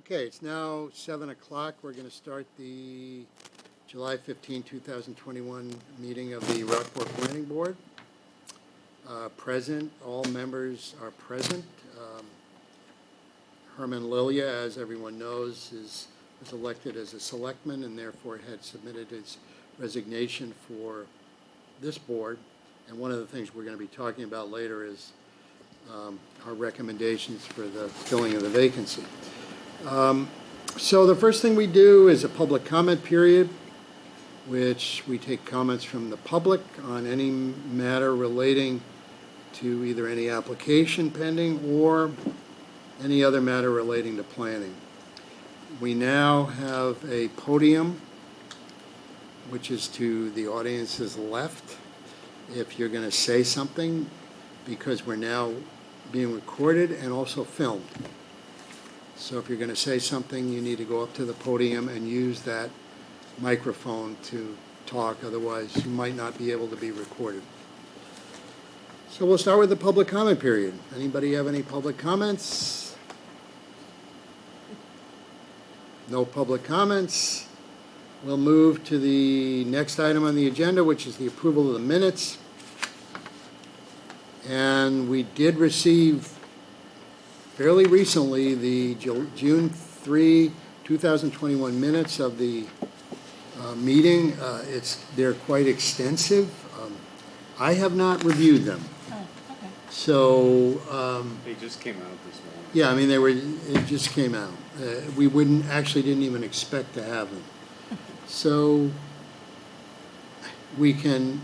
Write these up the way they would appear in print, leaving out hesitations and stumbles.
Okay, it's now 7 o'clock. We're going to start the July 15, 2021 meeting of the Rockport Planning Board. Present, all members are present. Herman Lilia, as everyone knows, was elected as a selectman and therefore had submitted his resignation for this board. And one of the things we're going to be talking about later is our recommendations for the filling of the vacancy. So the first thing we do is a public comment period, which we take comments from the public on any matter relating to either any application pending or any other matter relating to planning. We now have a podium, which is to the audience's left, if you're going to say something, because we're now being recorded and also filmed. So if you're going to say something, you need to go up to the podium and use that microphone to talk, otherwise you might not be able to be recorded. So we'll start with the public comment period. Anybody have any public comments? No public comments. We'll move to the next item on the agenda, which is the approval of the minutes. And we did receive fairly recently the June 3, 2021 minutes of the meeting. They're quite extensive. I have not reviewed them. Oh, okay. So They just came out this morning. yeah, I mean it just came out. We didn't even expect to have them. So we can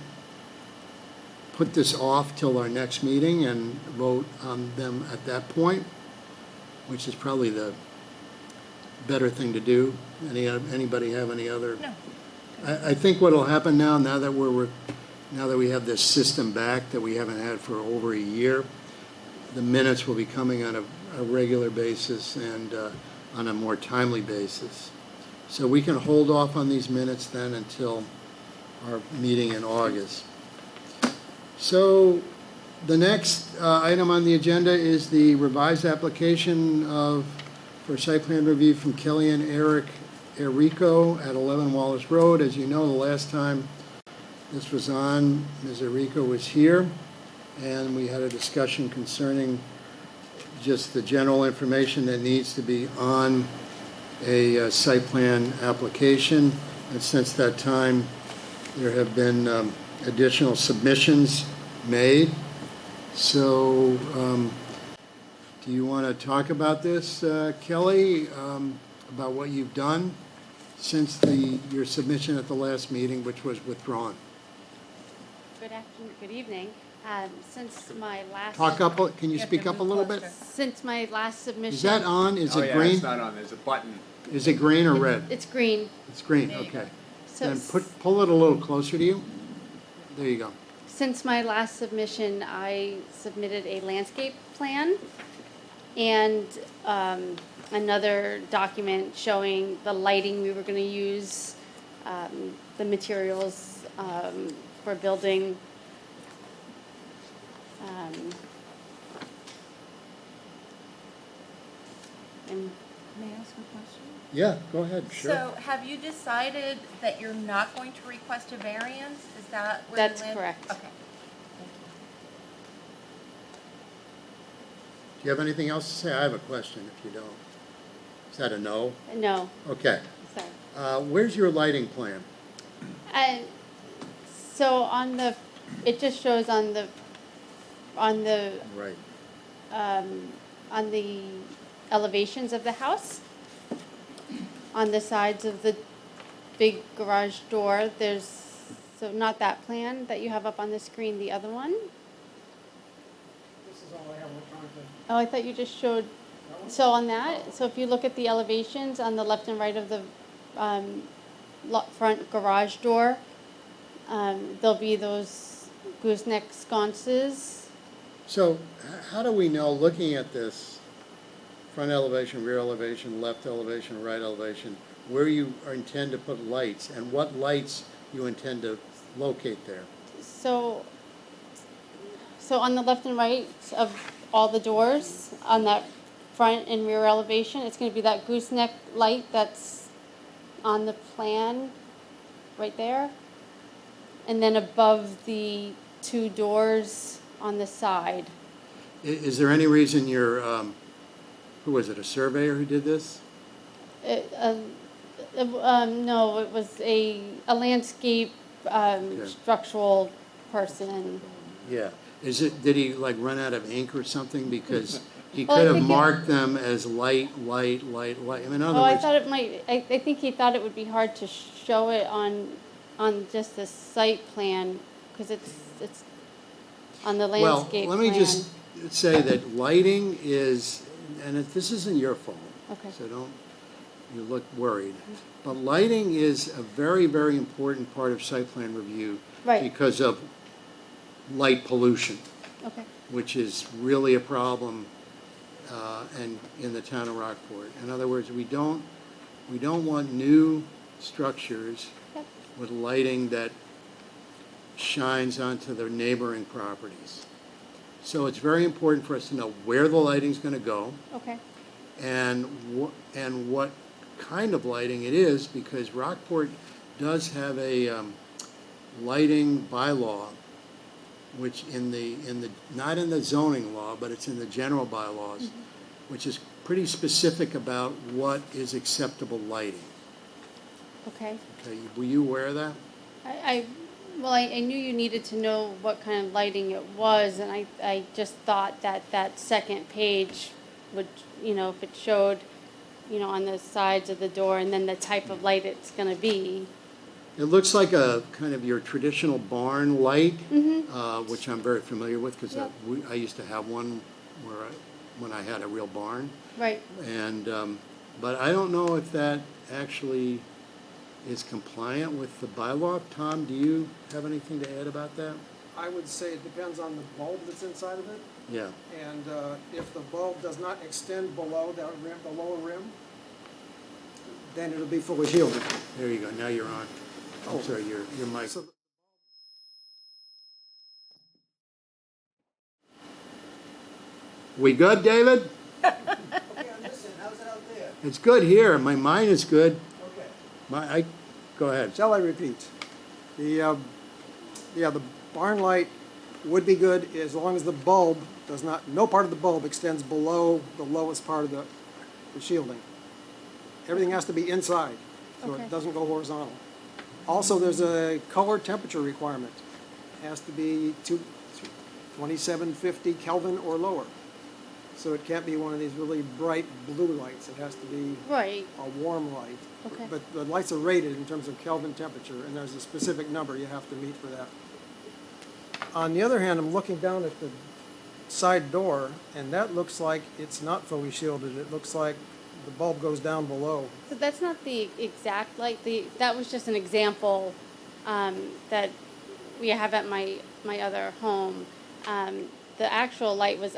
put this off till our next meeting and vote on them at that point, which is probably the better thing to do. Anybody have any other? No. I think what will happen now that we have this system back that we haven't had for over a year, the minutes will be coming on a regular basis and on a more timely basis. So we can hold off on these minutes then until our meeting in August. So the next item on the agenda is the revised application for site plan review from Kelly and Eric Erico at 11 Wallace Road. As you know, the last time this was on, Ms. Erico was here, and we had a discussion concerning just the general information that needs to be on a site plan application. And since that time, there have been additional submissions made. So do you want to talk about this, Kelly, about what you've done since your submission at the last meeting, which was withdrawn? Good afternoon, good evening. Since my last... Can you speak up a little bit? Since my last submission... Is that on? Is it yeah, green? It's not on. There's a button. Is it green or red? It's green. It's green, okay. So Then pull it a little closer to you. There you go. since my last submission, I submitted a landscape plan and another document showing the lighting we were going to use, the materials for building. And May I ask a question? Yeah, go ahead, sure. So have you decided that you're not going to request a variance? Is that where That's you land? correct. Okay. Thank Do you have anything else to say? I have a question if you don't. Is that a no? no, Okay. sorry. Where's your lighting plan? So it just shows on the Right. on the elevations of the house. On the sides of the big garage door, so not that plan that you have up on the screen, the other one. This is all I have electronically. Oh, I thought you just showed, so on that, so if you look at the elevations on the left and right of the front garage door, there'll be those gooseneck sconces. So how do we know, looking at this, front elevation, rear elevation, left elevation, right elevation, where you intend to put lights and what lights you intend to locate there? So on the left and right of all the doors on that front and rear elevation. It's gonna be that gooseneck light that's on the plan, right there. And then above the two doors on the side. Is there any reason your, who was it, a surveyor who did this? No, it was a landscape, structural person. Yeah. Did he like run out of ink or something? Because he Well, I could have think marked them as light. I mean, in other Oh, I words, thought it might, I think he thought it would be hard to show it on just the site plan, because it's on the well, landscape plan. let me just say that lighting is, and this isn't your fault. Okay. So don't, you look worried. But lighting is a very, very important part of site plan review. Right. Because of light pollution, Okay, which is really a problem and in the town of Rockport. In other words, we don't want new structures yep, with lighting that shines onto the neighboring properties. So it's very important for us to know where the lighting's going to go okay, and what kind of lighting it is, because Rockport does have a lighting bylaw, which not in the zoning law, but it's in the general bylaws, which is pretty specific about what is acceptable lighting. okay. Okay, were you aware of that? Well, I knew you needed to know what kind of lighting it was, and I just thought that second page would, if it showed, on the sides of the door, and then the type of light it's gonna be. It looks like a kind of your traditional barn light, which I'm very familiar with, because Yep. I used to have one when I had a real barn. Right. And, but I don't know if that actually is compliant with the bylaw. Tom, do you have anything to add about that? I would say it depends on the bulb that's inside of it, Yeah. and if the bulb does not extend below that rim, the lower rim, then it'll be fully shielded. There you go. Now you're on. I'm Oh. sorry, your mic. So We good, David? okay, I'm listening. How's it out there? It's good here. Mine is good. Okay. Go ahead. Shall I repeat? The barn light would be good as long as the bulb does not, no part of the bulb extends below the lowest part of the shielding. Everything has to be inside, so Okay. it doesn't go horizontal. Also, there's a color temperature requirement. It has to be 2750 Kelvin or lower. So it can't be one of these really bright blue lights. It has to be Right. a warm light. Okay. But the lights are rated in terms of Kelvin temperature, and there's a specific number you have to meet for that. On the other hand, I'm looking down at the side door, and that looks like it's not fully shielded. It looks like the bulb goes down below. So that's not the exact light. That was just an example that we have at my other home. The actual light was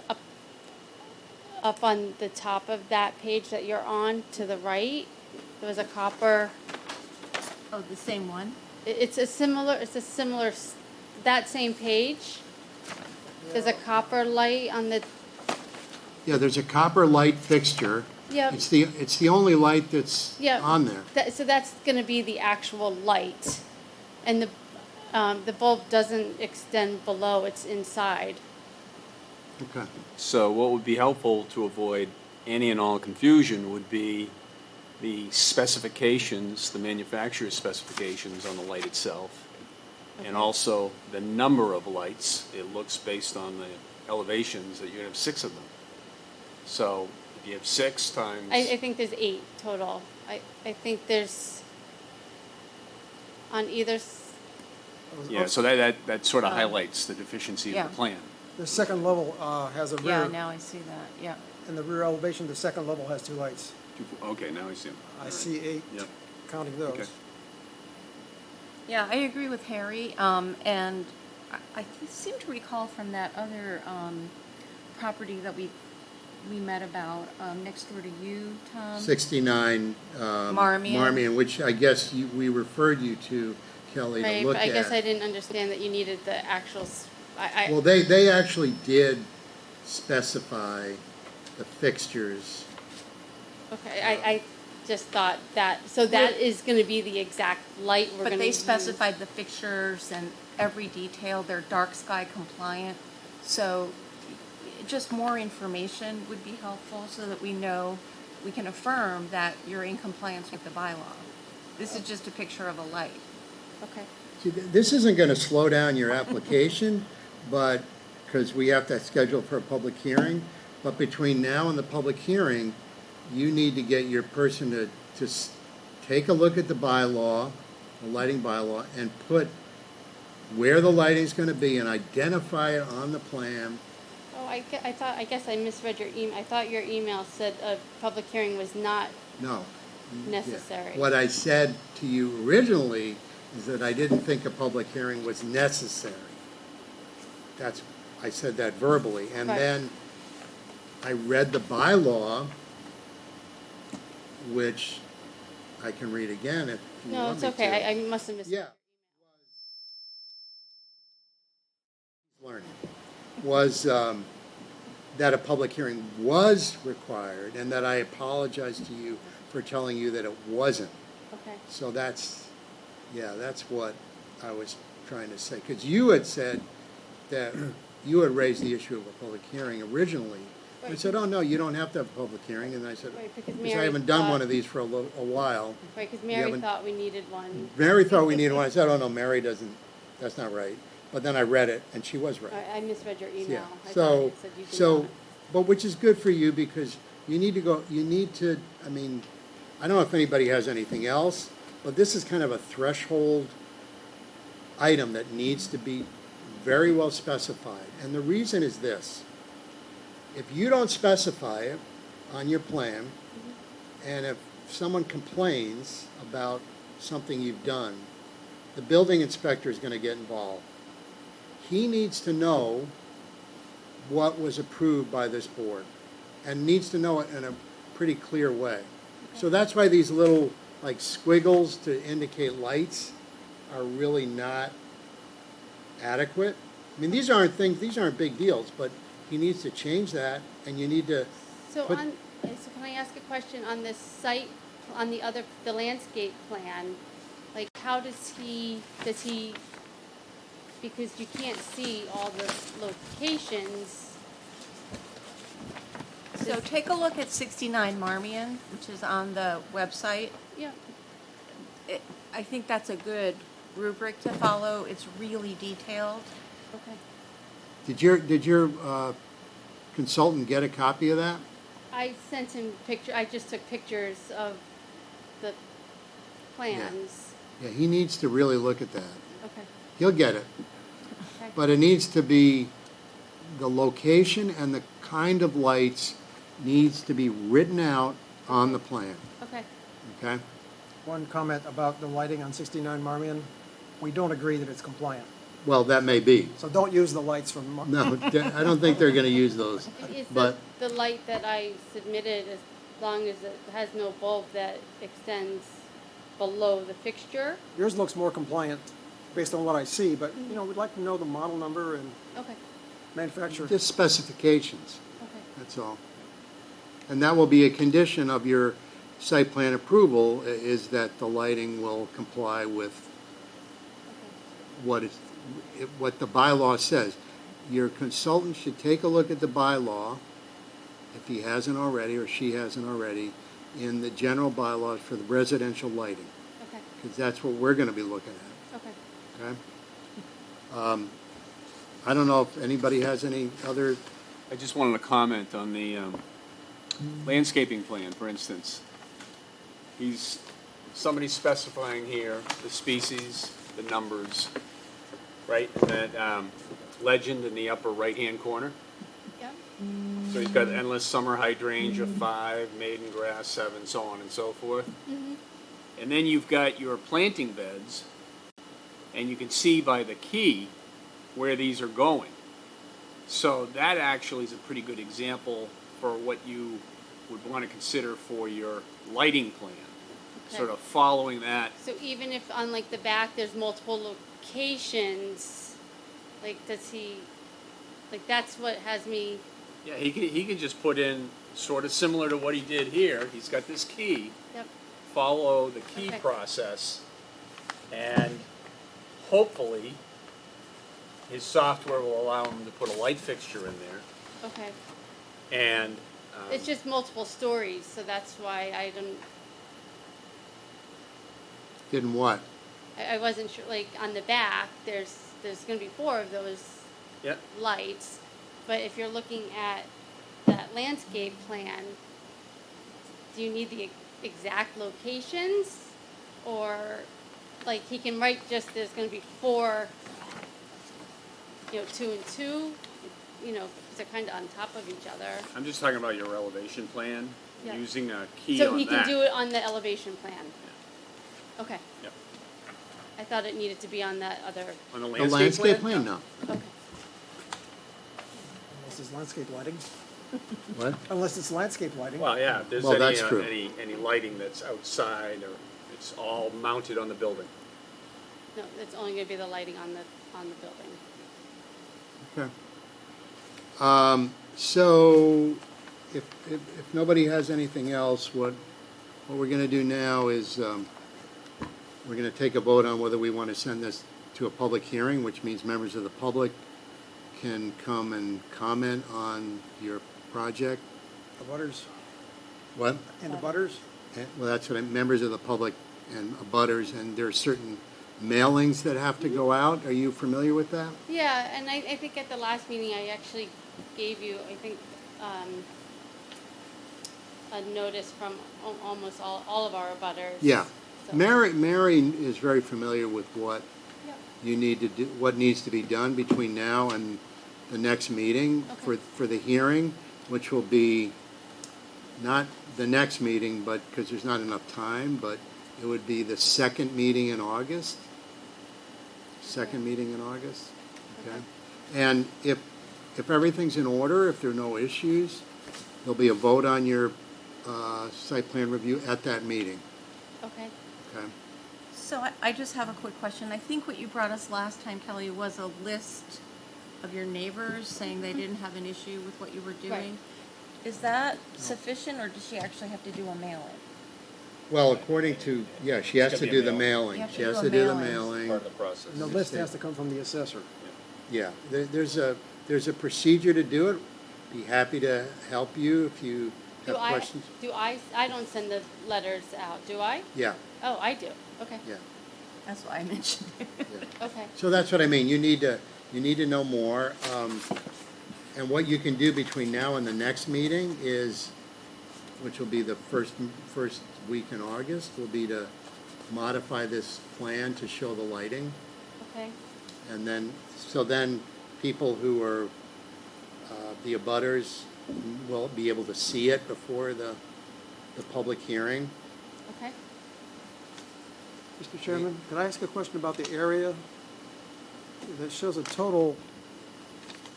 up on the top of that page that you're on to the right. There was a copper. Oh, the same one? It's a similar. That same page. There's a copper light on the. Yeah, there's a copper light fixture. Yep. It's the only light that's Yep. on there. So that's going to be the actual light, and the bulb doesn't extend below; it's inside. Okay. So what would be helpful to avoid any and all confusion would be the specifications, the manufacturer's specifications on the light itself, and also the number of lights. It looks based on the elevations that you're gonna have 6 of them. So if you have 6 times. I think there's 8 total. I think there's on either. Yeah, so that sort of highlights the deficiency yeah. of the plan. The second level has a Yeah, rear, now I see that, yeah. in the rear elevation, the second level has 2 lights. Okay, now I see them. I see 8, Yep. counting those. Okay. Yeah, I agree with Harry, and I seem to recall from that other property that we met about next door to you, Tom. 69 Marmion. which I guess we referred you to, Kelly, to Right, look but I at. guess I didn't understand that you needed the actual. Well, they actually did specify the fixtures. Okay, I just thought that, so that is gonna be the exact light we're gonna But they use. specified the fixtures and every detail, they're dark sky compliant. So just more information would be helpful so that we know, we can affirm that you're in compliance with the bylaw. This is just a picture of a light. Okay, See, this isn't gonna slow down your application, but, because we have to schedule for a public hearing, but between now and the public hearing, you need to get your person to take a look at the bylaw, the lighting bylaw, and put where the lighting's gonna be and identify it on the plan. oh, I guess I misread your email, I thought your email said a public hearing was not No. necessary. What I said to you originally is that I didn't think a public hearing was necessary. I said that verbally, and Right. then I read the bylaw, which I can read again if you No, want it's me okay, to. I must have missed. Yeah. Learning was that a public hearing was required, and that I apologize to you for telling you that it wasn't. Okay, So that's what I was trying to say. Because you had said that you had raised the issue of a public hearing originally. I Right. said, oh, no, you don't have to have a public hearing. And I said, Right, because because I Mary haven't done thought- one of these for a while. right, because You Mary haven't- thought we needed one. Mary thought we needed one. I said, oh, no, Mary doesn't, that's not right. But then I read it, and she was right. I misread your Yeah, email. I thought so, it said you did so, not. but which is good for you, because you need to, I mean, I don't know if anybody has anything else, but this is kind of a threshold item that needs to be very well specified. And the reason is this: if you don't specify it on your plan, and if someone complains about something you've done, the building inspector is going to get involved. He needs to know what was approved by this board, and needs to know it in a pretty clear way. So that's why these little, like, squiggles to indicate lights are really not adequate. I mean, these aren't big deals, but he needs to change that, and you need to So put- so can I ask a question on this site, on the landscape plan? Like, how does he, because you can't see all the locations. So take a look at 69 Marmion, which is on the website. Yeah, I think that's a good rubric to follow. It's really detailed. okay. Did your consultant get a copy of that? I sent him I just took pictures of the plans. Yeah, he needs to really look at that. Okay, He'll get it. okay. But it needs to be, the location and the kind of lights needs to be written out on the plan, Okay, okay? One comment about the lighting on 69 Marmion, we don't agree that it's compliant. Well, that may be. So don't use the lights from, No, I don't think they're gonna use those. is But- the light that I submitted, as long as it has no bulb that extends below the fixture? yours looks more compliant based on what I see, but, we'd like to know the model number and Okay, manufacturer. Just specifications, okay, that's all. And that will be a condition of your site plan approval, is that the lighting will comply with okay. what the bylaw says. Your consultant should take a look at the bylaw, if he hasn't already or she hasn't already, in the general bylaws for the residential lighting, Okay, because that's what we're gonna be looking at, okay. okay? I don't know if anybody has any other, I just wanted to comment on the landscaping plan, for instance. Somebody's specifying here the species, the numbers, right? That legend in the upper right-hand corner. Yep, So he's got endless summer hydrangea 5, maiden grass 7, so on and so forth. And then you've got your planting beds, and you can see by the key where these are going. So that actually is a pretty good example for what you would want to consider for your lighting plan. Okay. Sort of following that. so even if on like the back, there's multiple locations, like does he, like that's what has me, Yeah, he can just put in sort of similar to what he did here. He's got this key. Yep. Follow the key Okay. process, and hopefully his software will allow him to put a light fixture in there. Okay. And It's just multiple stories, so that's why I don't, Didn't what? I wasn't sure, like, on the back, there's gonna be 4 of those yeah, lights, but if you're looking at that landscape plan, do you need the exact locations? Or, like, he can write just, there's gonna be 4, 2 and 2, because they're kinda on top of each other. I'm just talking about your elevation plan, Yeah. using a key So on he can that. do it on the elevation plan? Okay. Yep. I thought it needed to be on that other, On the The landscape, landscape plan? No. okay. Unless it's landscape lighting. What? Unless it's landscape lighting. Well, yeah, if there's Well, that's true. any lighting that's outside, or it's all mounted on the building. No, it's only gonna be the lighting on the building. Okay. So, if nobody has anything else, what we're gonna do now is, we're gonna take a vote on whether we wanna send this to a public hearing, which means members of the public can come and comment on your project. The butters, What? and the butters. Well, that's what members of the public and abutters, and there are certain mailings that have to go out. Are you familiar with that? Yeah, and I think at the last meeting, I actually gave you, I think, a notice from almost all of our abutters. Yeah. So- Mary is very familiar with what Yep. you need to do, what needs to be done between now and the next meeting Okay. for the hearing, which will be not the next meeting, but, because there's not enough time, but it would be the second meeting in August. Second meeting in August, okay? And if everything's in order, if there are no issues, there'll be a vote on your site plan review at that meeting, Okay. okay? So I just have a quick question. I think what you brought us last time, Kelly, was a list of your neighbors saying they didn't have an issue with what you were doing. Is that sufficient, or does she actually have to do a mailing? Well, according to, yeah, she has It's to gotta be do a the mailing. mailing. You have to She has do to a do the mailing. mailing. Part of the process. And the list has to come from the assessor. Yeah, there's a procedure to do it. Be happy to help you if you Do have questions. I don't send the letters out, do I? Yeah, Oh, I do. Okay. yeah, That's why I mentioned it. yeah. Okay. So that's what I mean. You need to know more. And what you can do between now and the next meeting is, which will be the first week in August, will be to modify this plan to show the lighting. Okay. And then, so then people who are the abutters will be able to see it before the public hearing. Okay. Mr. Chairman, could I ask a question about the area? That shows a total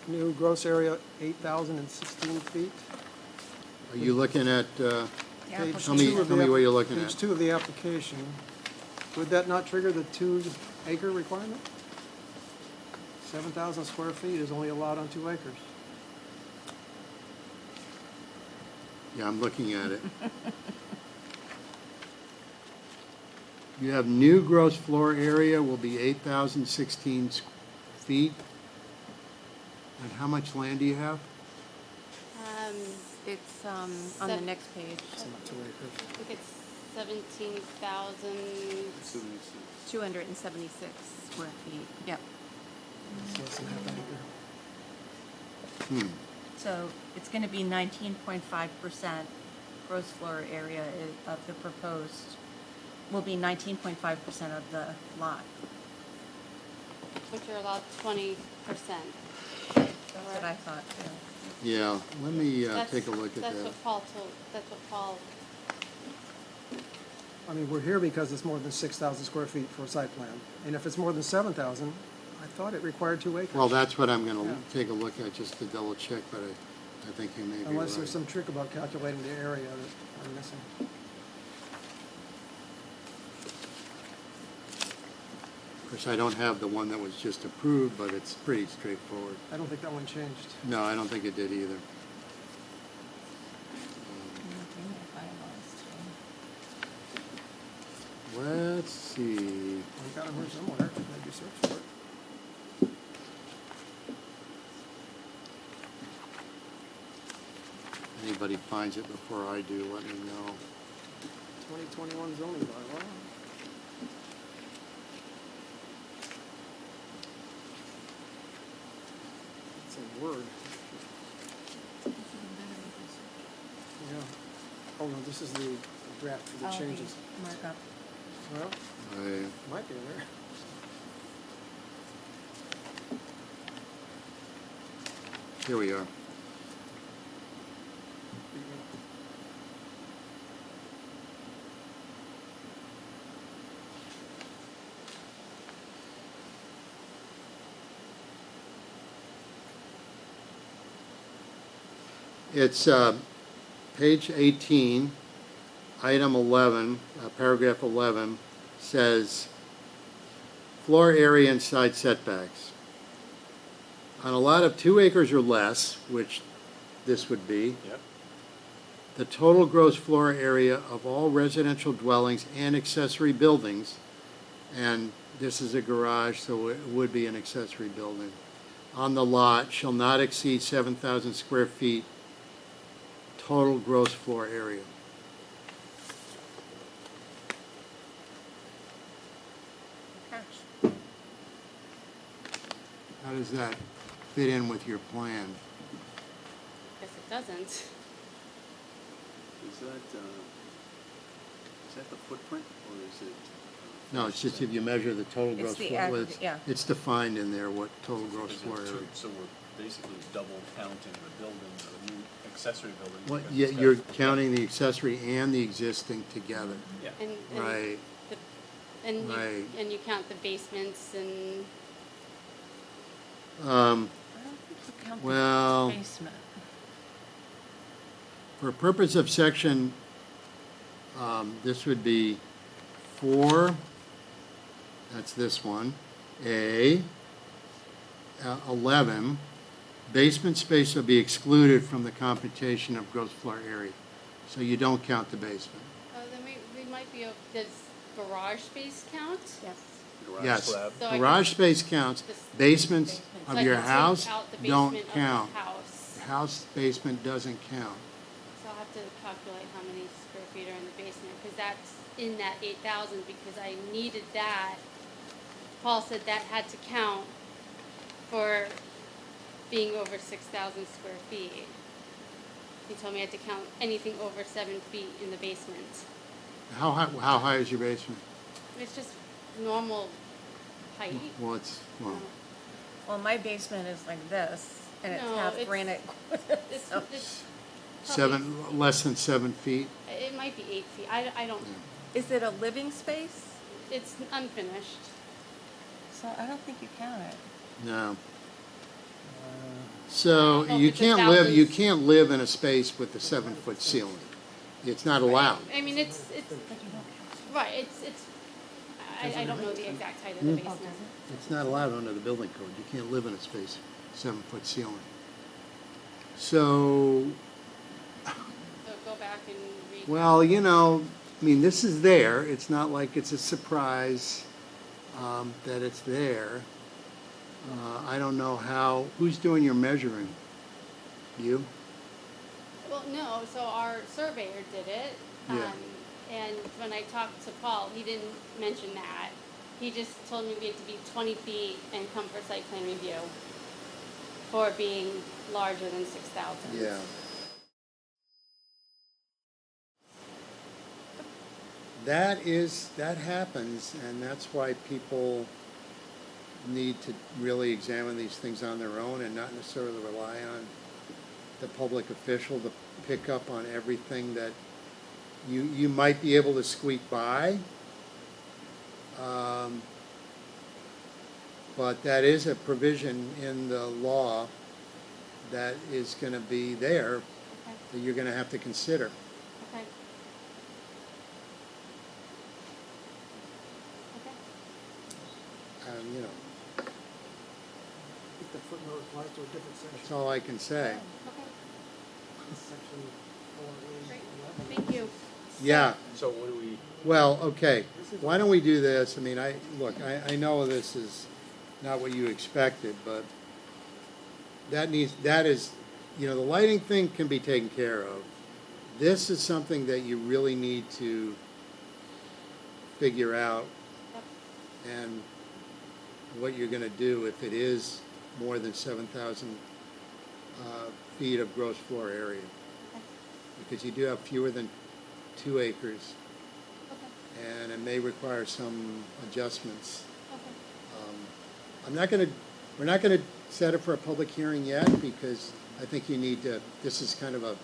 new gross area, 8,016 feet. Are you looking at, The Page tell application. me, two of tell the me what you're looking Page at. 2 of the application. Would that not trigger the 2-acre requirement? 7,000 square feet is only allowed on 2 acres. Yeah, I'm looking at it. You have new gross floor area will be 8,016 feet. And how much land do you have? It's on the next page, It's not 2 acres. I think it's 17,000. 276 square feet. Yep. It's less than half an acre. So it's going to be 19.5% gross floor area of the proposed, will be 19.5% of the lot. Which are allowed 20%. That's what I thought too. Yeah, let me That's- take a look at That's that. what Paul told, that's what Paul, I mean, we're here because it's more than 6,000 square feet for a site plan. And if it's more than 7,000, I thought it required 2 acres. Well, that's what I'm Yeah. gonna take a look at, just to double check, but I think you may be right. Unless there's some trick about calculating the area that I'm missing. Of course, I don't have the one that was just approved, but it's pretty straightforward. I don't think that one changed. No, I don't think it did either. Let's see. I got them here somewhere, maybe search for it. Anybody finds it before I do, let me know. 2021 zoning bylaw. It's a word. Yeah. Oh, no, this is the draft for the changes. Markup. Well, I, might be in there. here we are. It's page 18, item 11, paragraph 11, says floor area and side setbacks. On a lot of 2 acres or less, which this would be, Yep. the total gross floor area of all residential dwellings and accessory buildings, and this is a garage, so it would be an accessory building, on the lot shall not exceed 7,000 square feet total gross floor area. How does that fit in with your plan? Guess it doesn't. Is that the footprint, or is it? No, it's just if you measure the total It's gross the floor, well, aggregate, yeah. it's defined in there what total gross floor area. So we're basically double counting the building, the new accessory building. What, because yeah, it's got- you're counting the accessory and the existing together. Yeah. And Right, the, and Right. you count the basements and um, I don't think you count Well- the basement. for purpose of section, this would be 4, that's this one, A, 11, basement space will be excluded from the computation of gross floor area. So you don't count the basement. then we might be, does garage space count? Yes. Garage Yes, slab. So I garage can- space counts, This- basements So of I your can take house out the don't basement of count. the house. House basement doesn't count. So I'll have to calculate how many square feet are in the basement, because that's in that 8,000, because I needed that. Paul said that had to count for being over 6,000 square feet. He told me I had to count anything over 7 feet in the basement. How high is your basement? It's just normal height. Well, it's, well, Well, my basement is like this, and it's No, half it's- granite. It's, So- it's less than 7 feet? it might be 8 feet. I don't, Is it a living space? it's unfinished. So I don't think you count it. No. Uh, So Oh, you it's a can't thousand. live in a space with a 7-foot ceiling. It's not allowed. I mean, it's, But you don't count. right, I don't know the exact height of the basement. It's not allowed under the building code. You can't live in a space, 7-foot ceiling. So, So go back and read. well, I mean, this is there. It's not like it's a surprise that it's there. I don't know who's doing your measuring? You? Well, no, so our surveyor did it. Yeah. And when I talked to Paul, he didn't mention that. He just told me we had to be 20 feet and come for site plan review for being larger than 6,000. Yeah. That happens, and that's why people need to really examine these things on their own and not necessarily rely on the public official to pick up on everything that you might be able to squeak by. But that is a provision in the law that is going to be there Okay. that you're going to have to consider. Okay. Okay. You know, I think the footnote applies to a different that's section. all I can say. Okay. Section 4A11. Great. Thank you. Yeah, So what do we, well, okay, why don't we do this? I mean, I know this is not what you expected, but that is, the lighting thing can be taken care of. This is something that you really need to figure out and what you're gonna do if it is more than 7,000 feet of gross floor area. Because you do have fewer than 2 acres, and it may require some adjustments. We're not gonna set it for a public hearing yet, because I think this is kind of a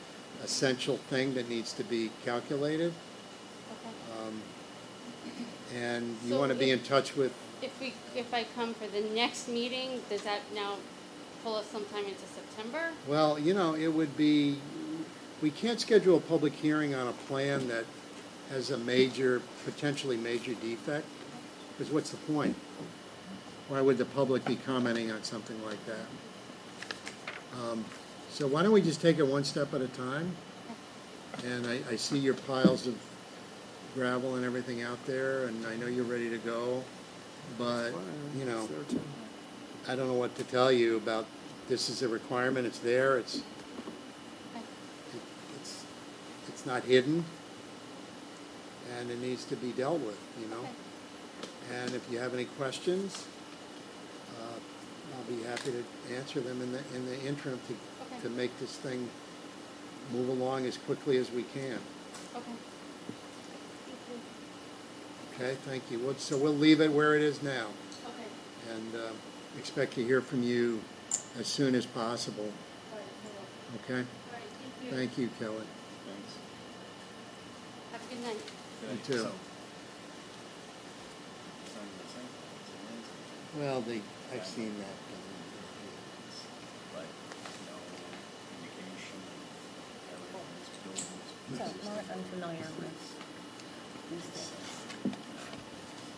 essential thing that needs to be calculated. And you So wanna be if- in touch with, If I come for the next meeting, does that now pull us sometime into September? well, it would be, we can't schedule a public hearing on a plan that has a potentially major defect, because what's the point? Why would the public be commenting on something like that? So why don't we just take it one step at a time? And I see your piles of gravel and everything out there, and I know you're ready to go, but, Fine, it's there too. I don't know what to tell you about, this is a requirement, it's there, it's not hidden, and it needs to be dealt with, And if you have any questions, I'll be happy to answer them in the interim to make this thing move along as quickly as we can. Okay. Okay, thank you. So we'll leave it where it is now, Okay. and expect to hear from you as soon as possible. All right, cool. Okay? All right, thank you. Thank you, Kelly. thanks. Have a good night. You too. Well, I've seen that. But no indication, So, not unfamiliar with these things.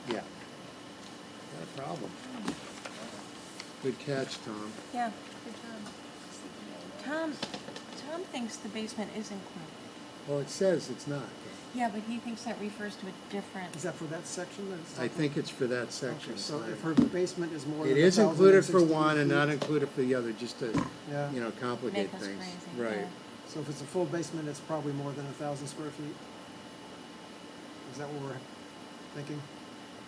Yeah. Not a problem. Good catch, Tom. Yeah, good job. Tom thinks the basement is included. Well, it says it's not. Yeah, but he thinks that refers to a different. Is that for that section that it's I talking? think it's for that section. Okay, so Simon. if her basement is more than It is included for 1,016 one and not feet, included for the other, just to, Yeah. complicate Make us things. crazy, Right. yeah. So if it's a full basement, it's probably more than 1,000 square feet? Is that what we're thinking?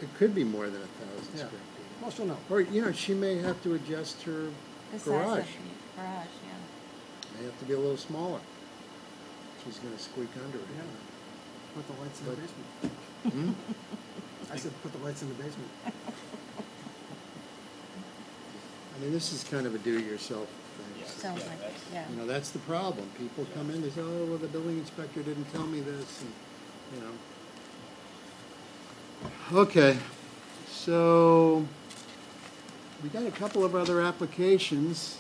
It could be more than 1,000 Yeah. square feet. Well, she'll know. Or, she may have to adjust her The size garage. of the garage, yeah. May have to be a little smaller. She's gonna squeak under it. Yeah. Put the lights in the But- basement. Hmm? I said, put the lights in the basement. I mean, this is kind of a do-it-yourself thing. Sounds like it, yeah. That's the problem. People come in, they say, oh, well, the building inspector didn't tell me this, and, Okay, so, we got a couple of other applications.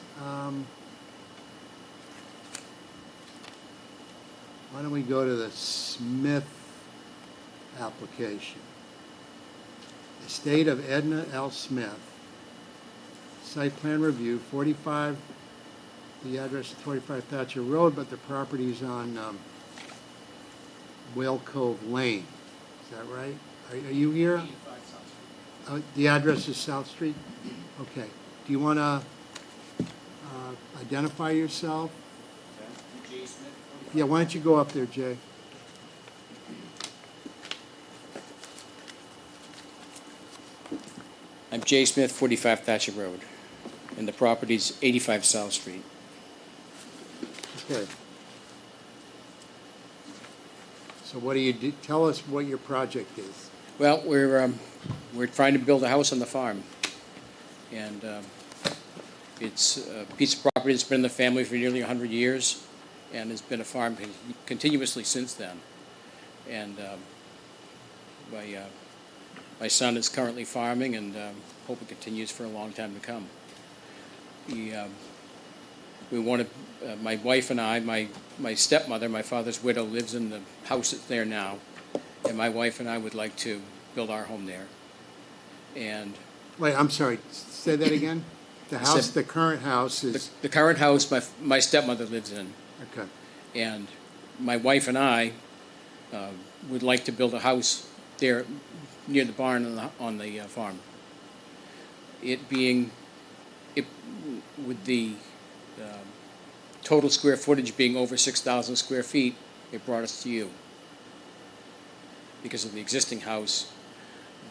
Why don't we go to the Smith application? Estate of Edna L. Smith. Site plan review, 45, the address is 45 Thatcher Road, but the property is on Whale Cove Lane. Is that right? Are you here? The address is South Street? Okay. Do you want to identify yourself? Yeah, why don't you go up there, Jay? I'm Jay Smith, 45 Thatcher Road, and the property's 85 South Street. Okay. So what do you do? Tell us what your project is. Well, we're trying to build a house on the farm, and it's a piece of property that's been in the family for nearly 100 years, and has been a farm continuously since then. And my son is currently farming, and hope it continues for a long time to come. We wanted, my wife and I, my stepmother, my father's widow, lives in the house that's there now, and my wife and I would like to build our home there. And Wait, I'm sorry, say that again? The I house, said- the current house is, the current house my stepmother lives in, okay, and my wife and I would like to build a house there near the barn on the farm. It being, with the total square footage being over 6,000 square feet, it brought us to you. Because of the existing house,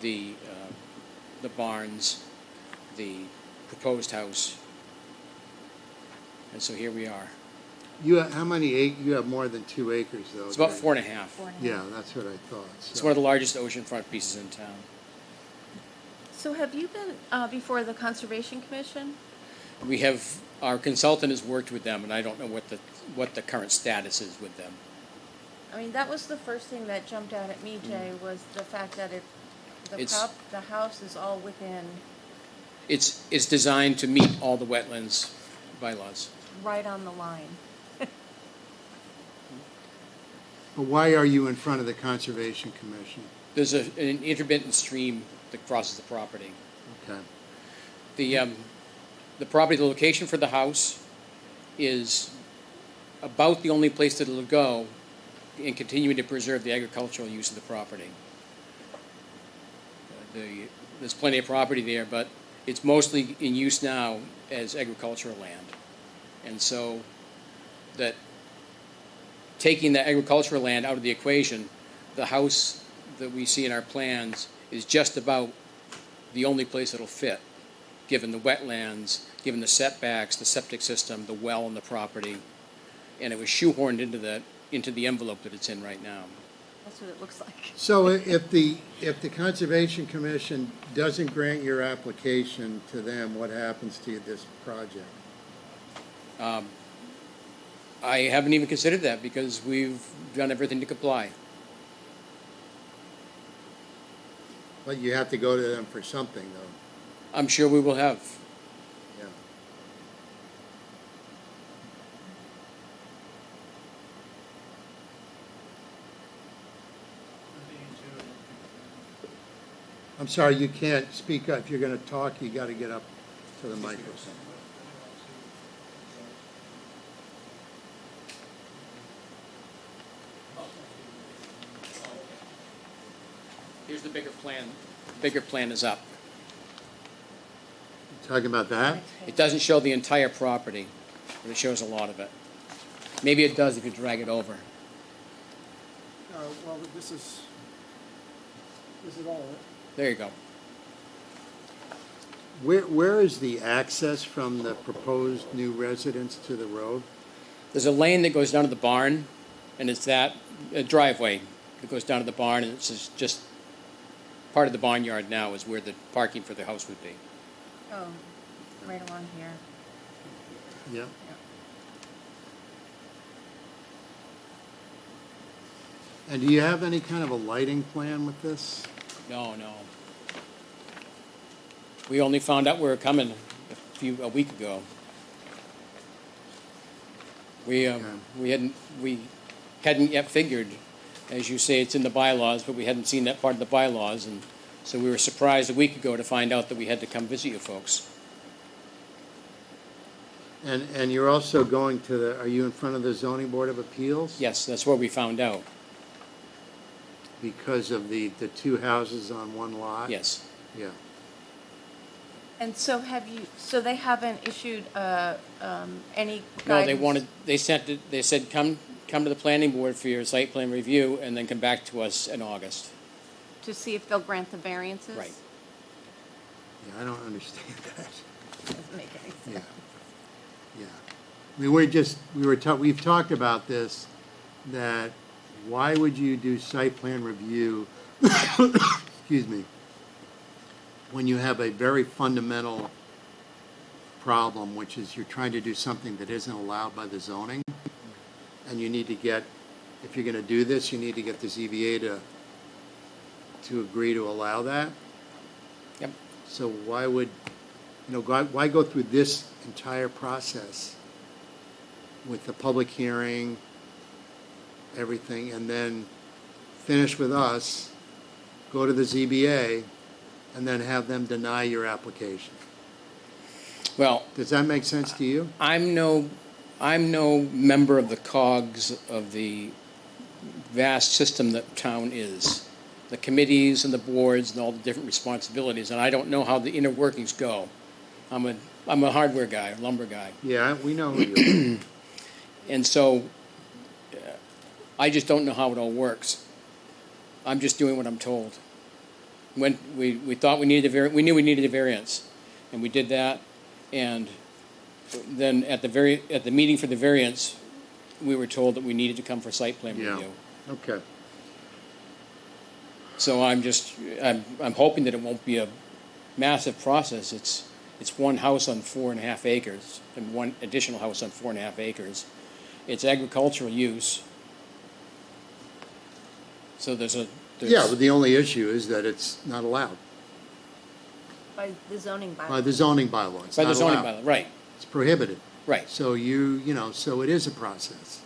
the barns, the proposed house. And so here we are. You have, how many you have more than 2 acres though? It's about Greg? 4.5. Yeah, that's what I thought. It's So- one of the largest oceanfront pieces in town. So have you been before the Conservation Commission? We have, our consultant has worked with them, and I don't know what the current status is with them. I mean, that was the first thing that jumped out at me, Jay, was the fact that It's- the house is all within, It's designed to meet all the wetlands bylaws. right on the line. But why are you in front of the Conservation Commission? There's an intermittent stream that crosses the property. Okay. The property, the location for the house is about the only place that it'll go in continuing to preserve the agricultural use of the property. There's plenty of property there, but it's mostly in use now as agricultural land. And so that taking the agricultural land out of the equation, the house that we see in our plans is just about the only place it'll fit, given the wetlands, given the setbacks, the septic system, the well on the property, and it was shoehorned into the envelope that it's in right now. That's what it looks like. So if the Conservation Commission doesn't grant your application to them, what happens to this project? I haven't even considered that because we've done everything to comply. But you have to go to them for something though. I'm sure we will have. Yeah. I'm sorry, you can't speak up. If you're gonna talk, you gotta get up to the microphone. Here's the bigger plan. The bigger plan is up. Talking about that? It doesn't show the entire property, but it shows a lot of it. Maybe it does if you drag it over. Well, this is all of it. There you go. Where is the access from the proposed new residence to the road? There's a lane that goes down to the barn, and it's a driveway that goes down to the barn, and it's just part of the barnyard now is where the parking for the house would be. Oh, right along here. Yeah. And do you have any kind of a lighting plan with this? No. We only found out we were coming a week ago. We hadn't yet figured, as you say, it's in the bylaws, but we hadn't seen that part of the bylaws, and so we were surprised a week ago to find out that we had to come visit you folks. And you're also going to are you in front of the Zoning Board of Appeals? Yes, that's where we found out. Because of the two houses on one lot? Yes. Yeah. And so so they haven't issued any No, guidance? they said come to the planning board for your site plan review and then come back to us in August. To see if they'll grant the variances? Right. Yeah, I don't understand that. Doesn't make any sense. Yeah. Yeah. We've talked about this, that why would you do site plan review, excuse me, when you have a very fundamental problem, which is you're trying to do something that isn't allowed by the zoning, and you need to get, if you're gonna do this, you need to get the ZBA to agree to allow that. Yep. So why why go through this entire process with the public hearing, everything, and then finish with us, go to the ZBA, and then have them deny your application? Well, Does that make sense to you? I'm no member of the cogs of the vast system that town is. The committees and the boards and all the different responsibilities, and I don't know how the inner workings go. I'm a hardware guy, lumber guy. Yeah, we know who you And so, I just don't know how it all works. I'm just doing what I'm told. When we thought we needed we knew we needed a variance, and we did that, and then at the meeting for the variance, we were told that we needed to come for site plan Yeah. review. Okay. So I'm hoping that it won't be a massive process. It's one house on 4.5 acres and one additional house on 4.5 acres. It's agricultural use. So Yeah, but the only issue is that it's not allowed By the zoning bylaw. by the zoning bylaw. It's by the not zoning allowed. bylaw, right, It's prohibited. right, So so it is a process,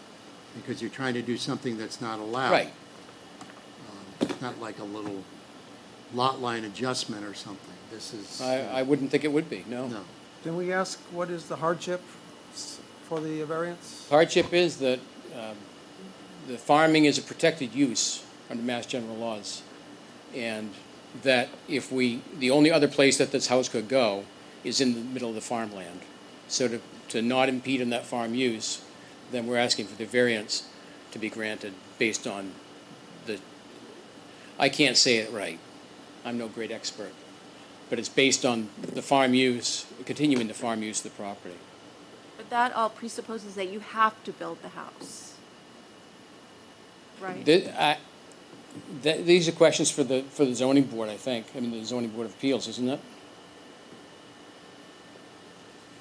because you're trying to do something that's not allowed. right. Not like a little lot line adjustment or something. This is. I wouldn't think it would be, no. No. Can we ask what is the hardship for the variance? Hardship is that the farming is a protected use under Mass General laws. And that the only other place that this house could go is in the middle of the farmland. So to not impede on that farm use, then we're asking for the variance to be granted based on I can't say it right. I'm no great expert. But it's based on the farm use, continuing the farm use of the property. But that all presupposes that you have to build the house. Right? These are questions for the zoning board, I think. I mean, the zoning board of appeals, isn't it?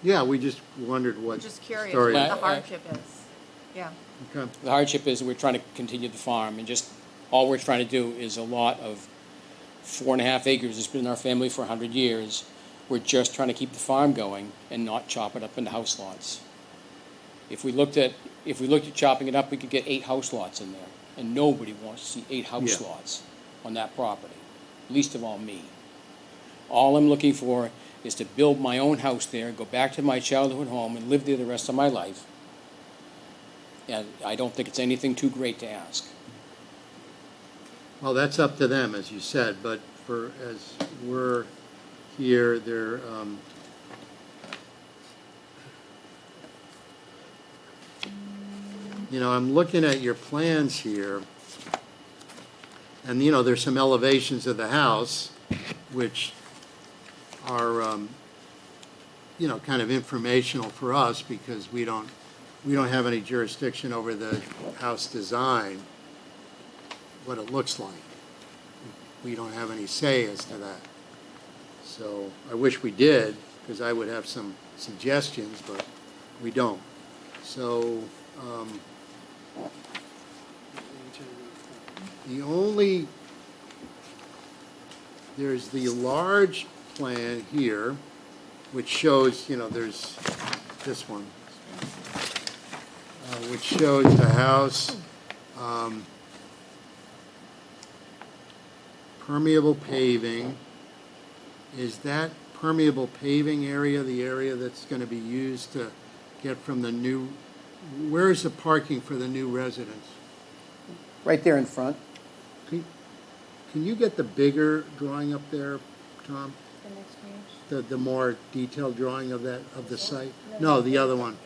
Yeah, we just wondered what. Just curious story- what the hardship is. Yeah. Okay. The hardship is we're trying to continue the farm, and just all we're trying to do is a lot of 4.5 acres. It's been in our family for 100 years. We're just trying to keep the farm going and not chop it up into house lots. If we looked at chopping it up, we could get 8 house lots in there, and nobody wants to see 8 house Yeah. lots on that property, least of all me. All I'm looking for is to build my own house there, go back to my childhood home, and live there the rest of my life. And I don't think it's anything too great to ask. Well, that's up to them, as you said, but as we're here, I'm looking at your plans here, and, there's some elevations of the house, which are, kind of informational for us, because we don't have any jurisdiction over the house design, what it looks like. We don't have any say as to that. So I wish we did, because I would have some suggestions, but we don't. So there's the large plan here, which shows, there's this one, which shows the house, permeable paving. Is that permeable paving area the area that's going to be used to get from the new, where is the parking for the new residence? Right there in front. Can you get the bigger drawing up there, Tom? The next page. The more detailed drawing of the site? No, the other one.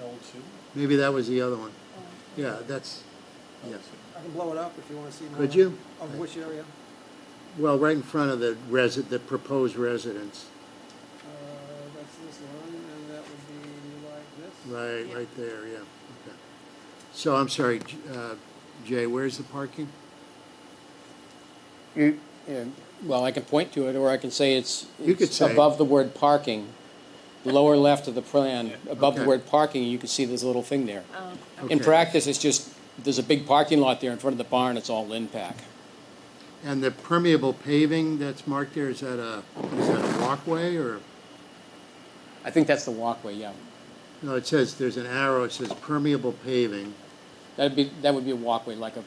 Maybe that was the other one. Yeah, that's, yes. I can blow it up if you want to see more. Could you? Of which area? Well, right in front of the proposed residence. That's this one, and that would be like this. Right, Yeah. right there, yeah. Okay. So, I'm sorry, Jay, where's the parking? Well, I can point to it, or I can say it's could say it. above the word parking, lower left of the plan, above the Okay. word parking, you can see this little thing there. Oh, In Okay. practice, it's just, there's a big parking lot there in front of the barn, it's all Lin Pack. And the permeable paving that's marked there, is that a walkway, or? I think that's the walkway, yeah. No, it says, there's an arrow, it says permeable paving. That would be a walkway, like a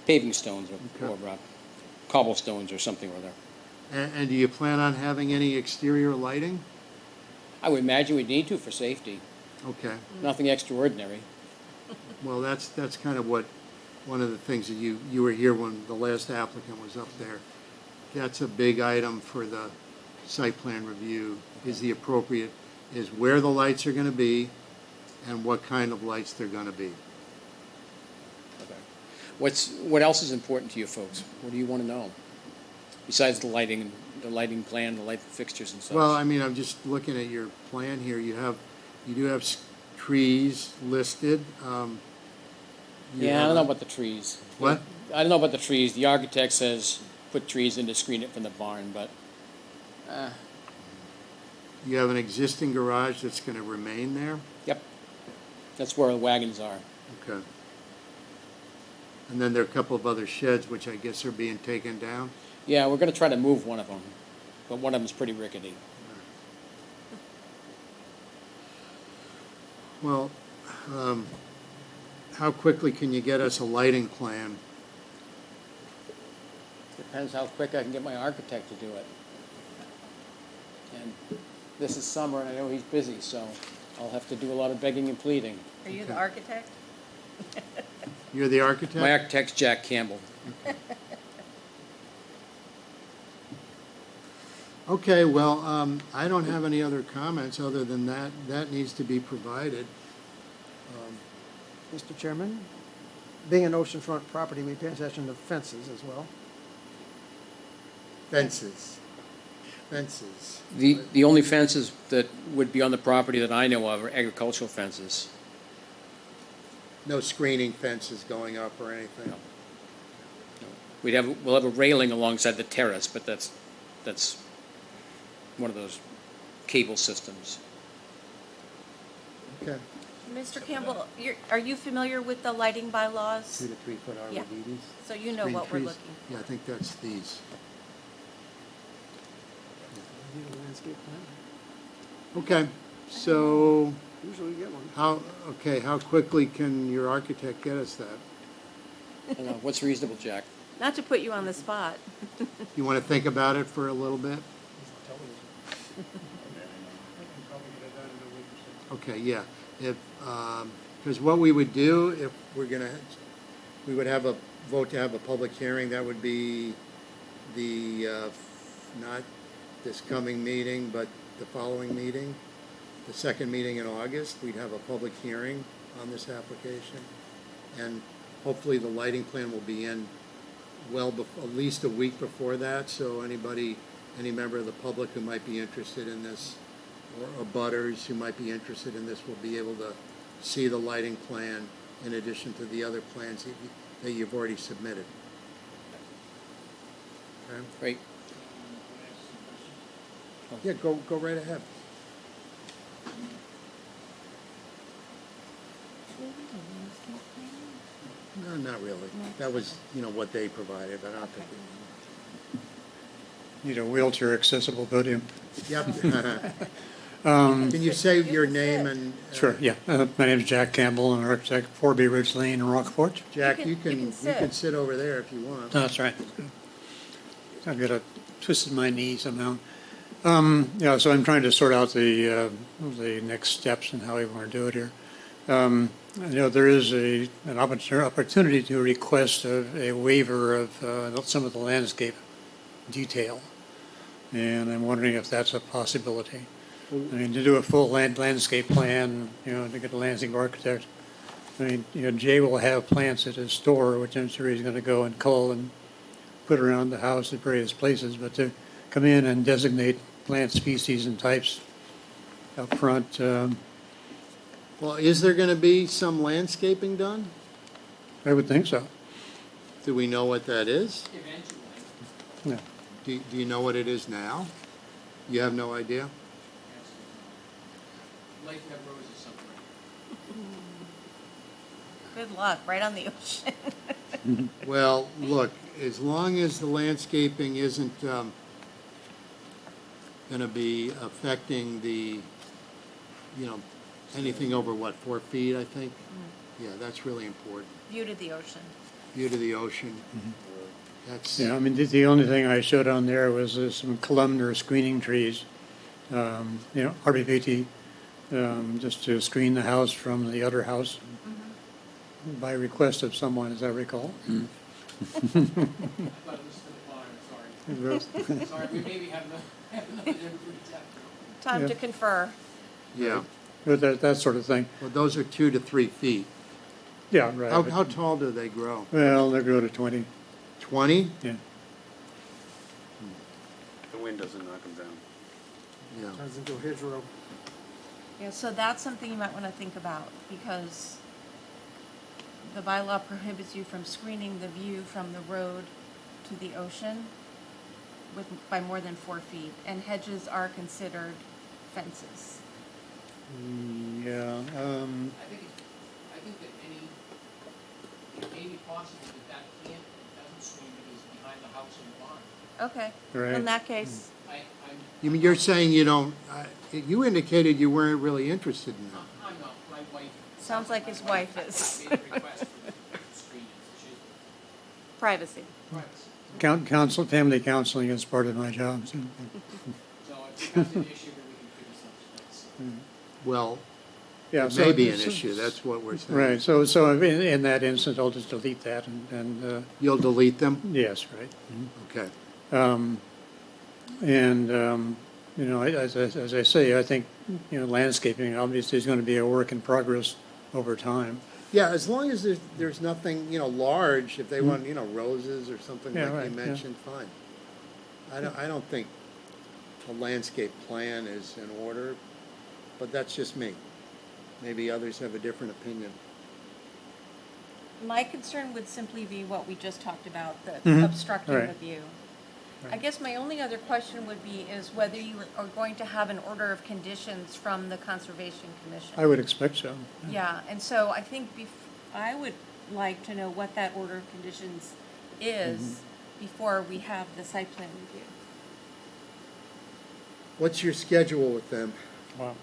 paving stones or Okay. cobblestones or something or other. And do you plan on having any exterior lighting? I would imagine we'd need to for safety, Okay. nothing extraordinary. Well, that's kind of what, one of the things that you were here when the last applicant was up there. That's a big item for the site plan review, is where the lights are gonna be and what kind of lights they're gonna be. Okay. What else is important to you folks? What do you want to know? Besides the lighting plan, the light fixtures and such? Well, I mean, I'm just looking at your plan here. You do have trees listed. Yeah, I don't know about the trees. What? I don't know about the trees. The architect says put trees in to screen it from the barn, but, You have an existing garage that's gonna remain there? yep. That's where the wagons are. Okay. And then there are a couple of other sheds, which I guess are being taken down? Yeah, we're gonna try to move one of them, but one of them's pretty rickety. Well, how quickly can you get us a lighting plan? Depends how quick I can get my architect to do it. And this is summer, and I know he's busy, so I'll have to do a lot of begging and pleading. Are you the architect? You're the architect? My architect's Jack Campbell. Okay, well, I don't have any other comments other than that needs to be provided. Mr. Chairman, being an oceanfront property, we pay attention to fences as well. Fences. The only fences that would be on the property that I know of are agricultural fences. No screening fences going up or anything? No. We'll have a railing alongside the terrace, but that's one of those cable systems. Okay. Mr. Campbell, are you familiar with the lighting bylaws? 2 to 3 foot Yeah. arborvitaes? So you know Screen what we're trees. looking for. Yeah, I think that's these. Need a landscape plan? Okay, so Usually we get one. how quickly can your architect get us that? I don't know, what's reasonable, Jack? Not to put you on the spot. You want to think about it for a little bit? Okay, yeah. If, because what we would do if we would have a vote to have a public hearing, that would be not this coming meeting, but the following meeting, the second meeting in August, we'd have a public hearing on this application. And hopefully the lighting plan will be in at least a week before that, so any member of the public who might be interested in this, or butters who might be interested in this, will be able to see the lighting plan in addition to the other plans that you've already submitted. Okay? Great. Yeah, go right ahead. No, not really. That was, what they provided, but I don't think. Need a wheelchair accessible podium. Yep. Can you say your name and? Sure, yeah. My name is Jack Campbell, I'm an architect, 4B Ridge Lane in Rockport. Jack, You can sit. over there if you want. That's right. I've got twisted my knee somehow. So I'm trying to sort out the next steps and how we want to do it here. I know there is an opportunity to request a waiver of some of the landscape detail, and I'm wondering if that's a possibility. I mean, to do a full landscape plan, to get a landscape architect. I mean, Jay will have plants at his store, which I'm sure he's going to go and cull and put around the house at various places, but to come in and designate plant species and types up front, Well, is there going to be some landscaping done? I would think so. Do we know what that is? Yeah. Do you know what it is now? You have no idea? Like to have roses somewhere. Good luck, right on the ocean. Well, look, as long as the landscaping isn't going to be affecting the, anything over, 4 feet, I think? Yeah, that's really important. View to the ocean. View to the ocean. That's, Yeah, I mean, the only thing I showed on there was some columnar screening trees, arborvitae, just to screen the house from the other house. by request of someone, as I recall. Sorry, we maybe have another Time Yeah. to confer. Yeah, But that sort of thing. well, those are 2 to 3 feet. Yeah, right. How, but- how tall do they grow? Well, they go to 20, 20? yeah. The wind doesn't knock them down. Yeah. Turns into a hedgerow. Yeah, so that's something you might want to think about, because the bylaw prohibits you from screening the view from the road to the ocean by more than 4 feet, and hedges are considered fences. Yeah, I think that it may be possible that doesn't swing because it's behind the house and the barn. Okay, Right. in that case, You mean, you're saying you don't, you indicated you weren't really interested in that. I'm not, my wife. Sounds like his wife is. Made a request for screening, so she's privacy. privacy. counsel, family counseling is part of my job, so. So if that's an issue, then we can figure something else. Well, Yeah, it so- may be an so- issue, that's what we're saying. Right, so in that instance, I'll just delete that and, You'll delete them? yes, right. Okay. You know, as I say, I think, you know, landscaping obviously is going to be a work in progress over time. Yeah, as long as there's nothing, you know, large, if they want, you know, roses or something Yeah, like right, you yeah. mentioned, fine. I don't think a landscape plan is in order, but that's just me. Maybe others have a different opinion. My concern would simply be what we just talked about, the Mhm. obstructing Right. the view. I Right. guess my only other question would be is whether you are going to have an order of conditions from the Conservation Commission. I would expect so. Yeah, and so I think I would like to know what that order of conditions is before we have the site plan review. What's your schedule with them? Wow.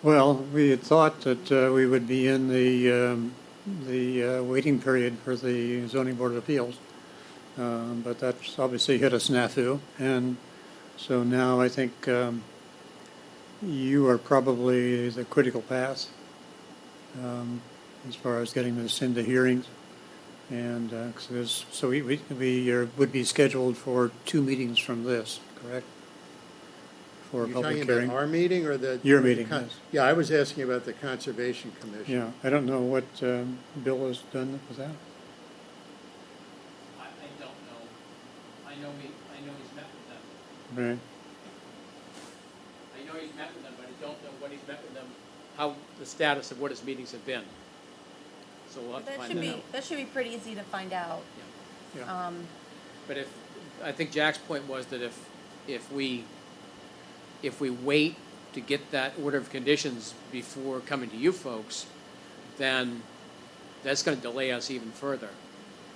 Well, we had thought that we would be in the waiting period for the zoning board of appeals. But that's obviously hit a snafu, and so now I think you are probably the critical path as far as getting this into hearings. And so we would be scheduled for 2 meetings from this, correct? For a You're public talking hearing. about our meeting or the? Your meeting, Con- yes. Yeah, I was asking about the Conservation Commission. Yeah, I don't know what Bill has done with that. I don't know. I know he's met with them. Right. I know he's met with them, but I don't know what he's met with them, how, the status of what his meetings have been. So we'll have to That find should that be, out. that should be pretty easy to find out. Yeah. But I think Jack's point was that if we wait to get that order of conditions before coming to you folks, then that's gonna delay us even further.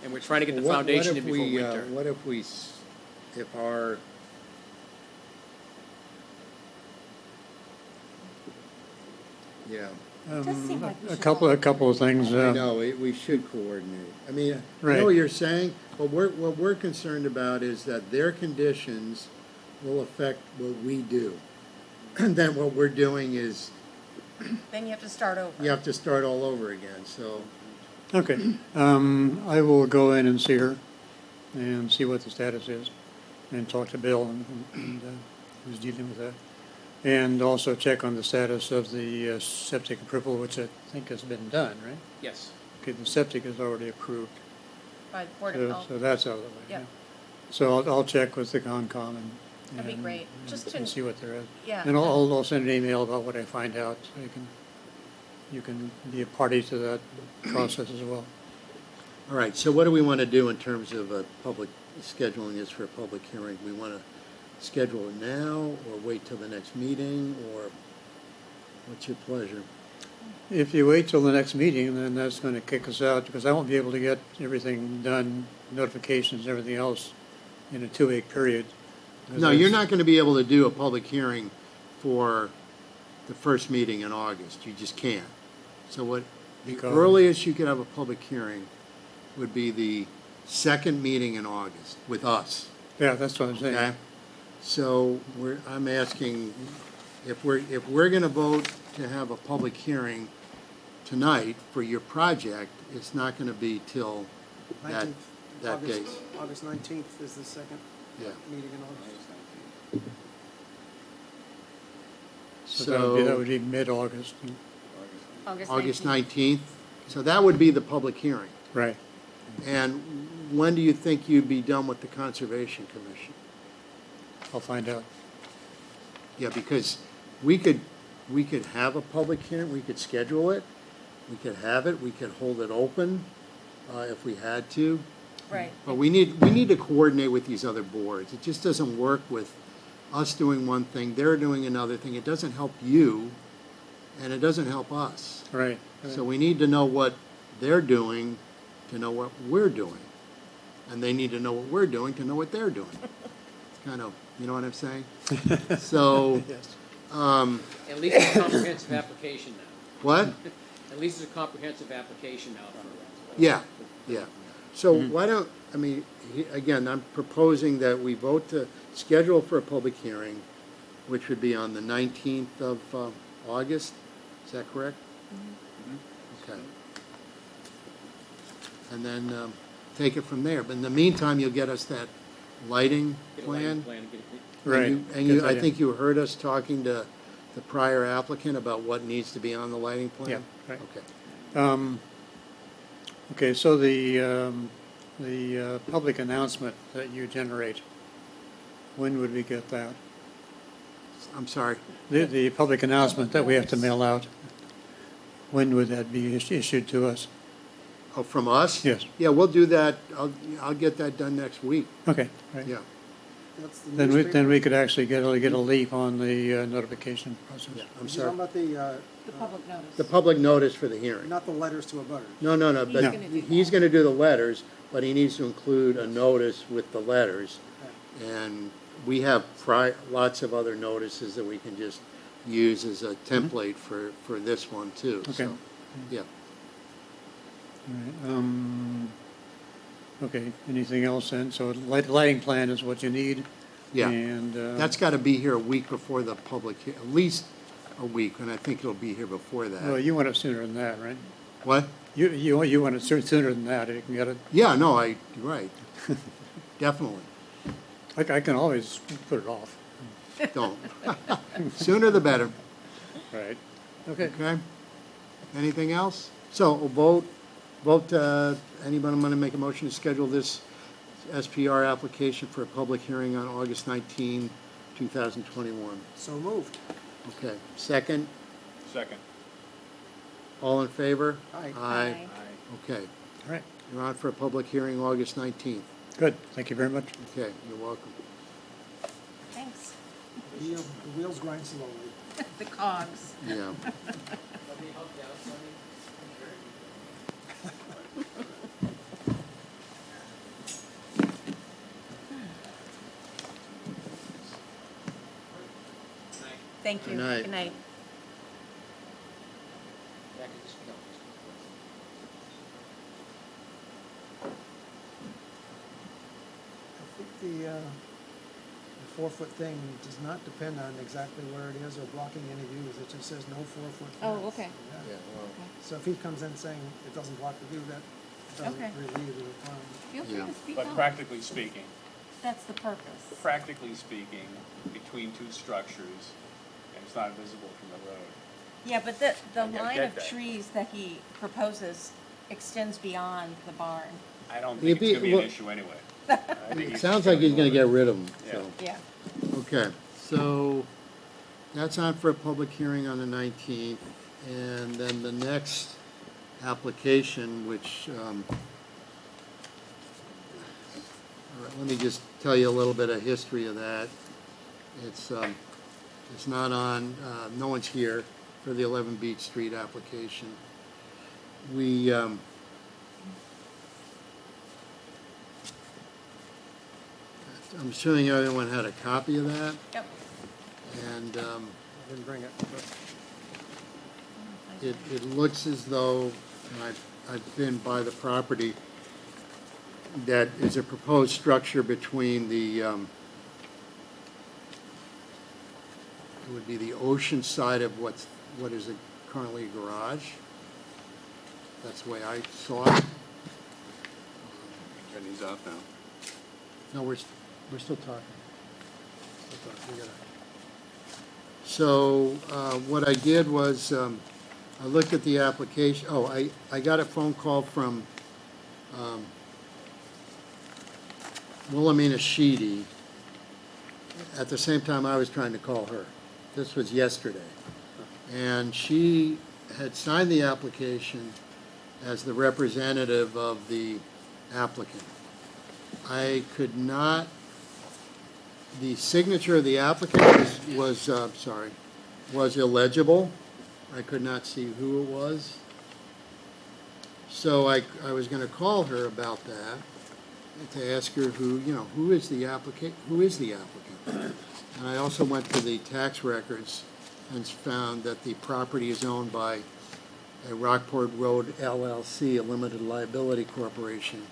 And we're trying to get the What foundation if in before we, winter. What if if our, yeah, does seem like we A should couple of things. I know, we should coordinate. I mean, I Right. know what you're saying, but what we're concerned about is that their conditions will affect what we do. And then what we're doing is, Then you have to start over. you have to start all over again, so. Okay, I will go in and see her and see what the status is and talk to Bill and who's dealing with that. And also check on the status of the septic approval, which I think has been done, right? Yes. Okay, the septic is already approved, By the Board of so Health. that's out of the way. Yep. yeah. So I'll check with the Concom and. That'd be and- great. Just to- And see what they're at. Yeah. And I'll send an email about what I find out, so you can be a party to that process as well. All right, so what do we want to do in terms of scheduling this for a public hearing? We want to schedule it now, or wait till the next meeting, or what's your pleasure? If you wait till the next meeting, then that's going to kick us out, because I won't be able to get everything done, notifications, everything else, in a 2-week period. No, you're not going to be able to do a public hearing for the first meeting in August. You just can't. So the Because- earliest you could have a public hearing would be the second meeting in August with us. Yeah, that's what I'm saying. Okay? So I'm asking, if we're going to vote to have a public hearing tonight for your project, it's not gonna be till that, 19th, that August- date. August 19th is the second Yeah. meeting in August. So that would be mid-August, August 19th, so that would be the public hearing. right. And when do you think you'd be done with the Conservation Commission? I'll find out. Yeah, because we could have a public hearing, we could schedule it, we could have it, we could hold it open, if we had to. Right. But we need to coordinate with these other boards. It just doesn't work with us doing one thing, they're doing another thing. It doesn't help you, and it doesn't help us. Right. So we need to know what they're doing to know what we're doing. And they need to know what we're doing to know what they're doing. It's kind of, you know what I'm saying? So, Yes. At least it's a comprehensive application now. what? At least it's a comprehensive application now for. Yeah, yeah. So why don't, I mean, again, I'm proposing that we vote to schedule for a public hearing, which would be on the 19th of August. Is that correct? Okay. And then take it from there. But in the meantime, you'll get us that lighting Get a lighting plan. plan, get it- Right. And Good I idea. think you heard us talking to the prior applicant about what needs to be on the lighting plan? Yeah, right. Okay. Okay, so the public announcement that you generate, when would we get that? I'm sorry. The public announcement that we have to mail out, when would that be issued to us? Oh, from us? Yes. Yeah, we'll do that. I'll get that done next week. Okay, right. Yeah. That's the Then newspaper. we could actually get a leap on the notification process. Yeah, I'm You're sorry. talking about The public notice. The public notice for the hearing. not the letters to a butter. No, but He's gonna do he's gonna do the letters, but he needs to include a notice with the letters. And we have lots of other notices that we can just use as a template for this one too, Okay. so, yeah. All right, okay, anything else then? So lighting plan is what you need? Yeah. And, That's gotta be here a week before the public, at least a week, and I think it'll be here before well, that. you want it sooner than that, right? What? You want it sooner than that, you can get it, Yeah, no, you're right. Definitely. I can always put it off. Don't. Sooner the better, Right. Okay. okay? Anything else? So, we'll vote, anybody want to make a motion to schedule this SPR application for a public hearing on August 19, 2021? So moved. Okay, second, Second. all in favor? Aye. Aye. Okay, All right, you're on for a public hearing August 19th. good, thank you very much. Okay, you're welcome. Thanks. The wheels grind slowly. The cogs. Yeah. Thank you. Good night. Good night. Back in this- no, I think the 4-foot thing does not depend on exactly where it is or blocking any views. It just says no 4-foot fence. Oh, okay. Yeah. So if he comes in saying it doesn't block the view, that doesn't Okay. relieve the requirement. Feel free Yeah. to speak But up. practically speaking, That's the purpose. between two structures, and it's not visible from the road. Yeah, but the I line get of that. trees that he proposes extends beyond the barn. I don't If think it's he- gonna be an well- issue anyway. I think It he's sounds like he's gonna get rid of them, so. Yeah. Okay, so that's on for a public hearing on the 19th. And then the next application, which, all right, let me just tell you a little bit of history of that. It's not on, no one's here for the 11 Beach Street application. I'm assuming everyone had a copy of that, Yep. and, I didn't bring it, but it looks as though, and I've been by the property, that is a proposed structure between the, it would be the ocean side of what is currently a garage, That's the way I saw it. Turn these off now. No, we're still talking. Still talking. We gotta- So, what I did was, I looked at the application, I got a phone call from, Wilhelmina Sheedy at the same time I was trying to call her. This was yesterday. And she had signed the application as the representative of the applicant. I could not, the signature of the applicant was illegible. I could not see who it was. So I was gonna call her about that, to ask her who is the applicant? And I also went to the tax records and found that the property is owned by a Rockport Road LLC, a limited liability corporation,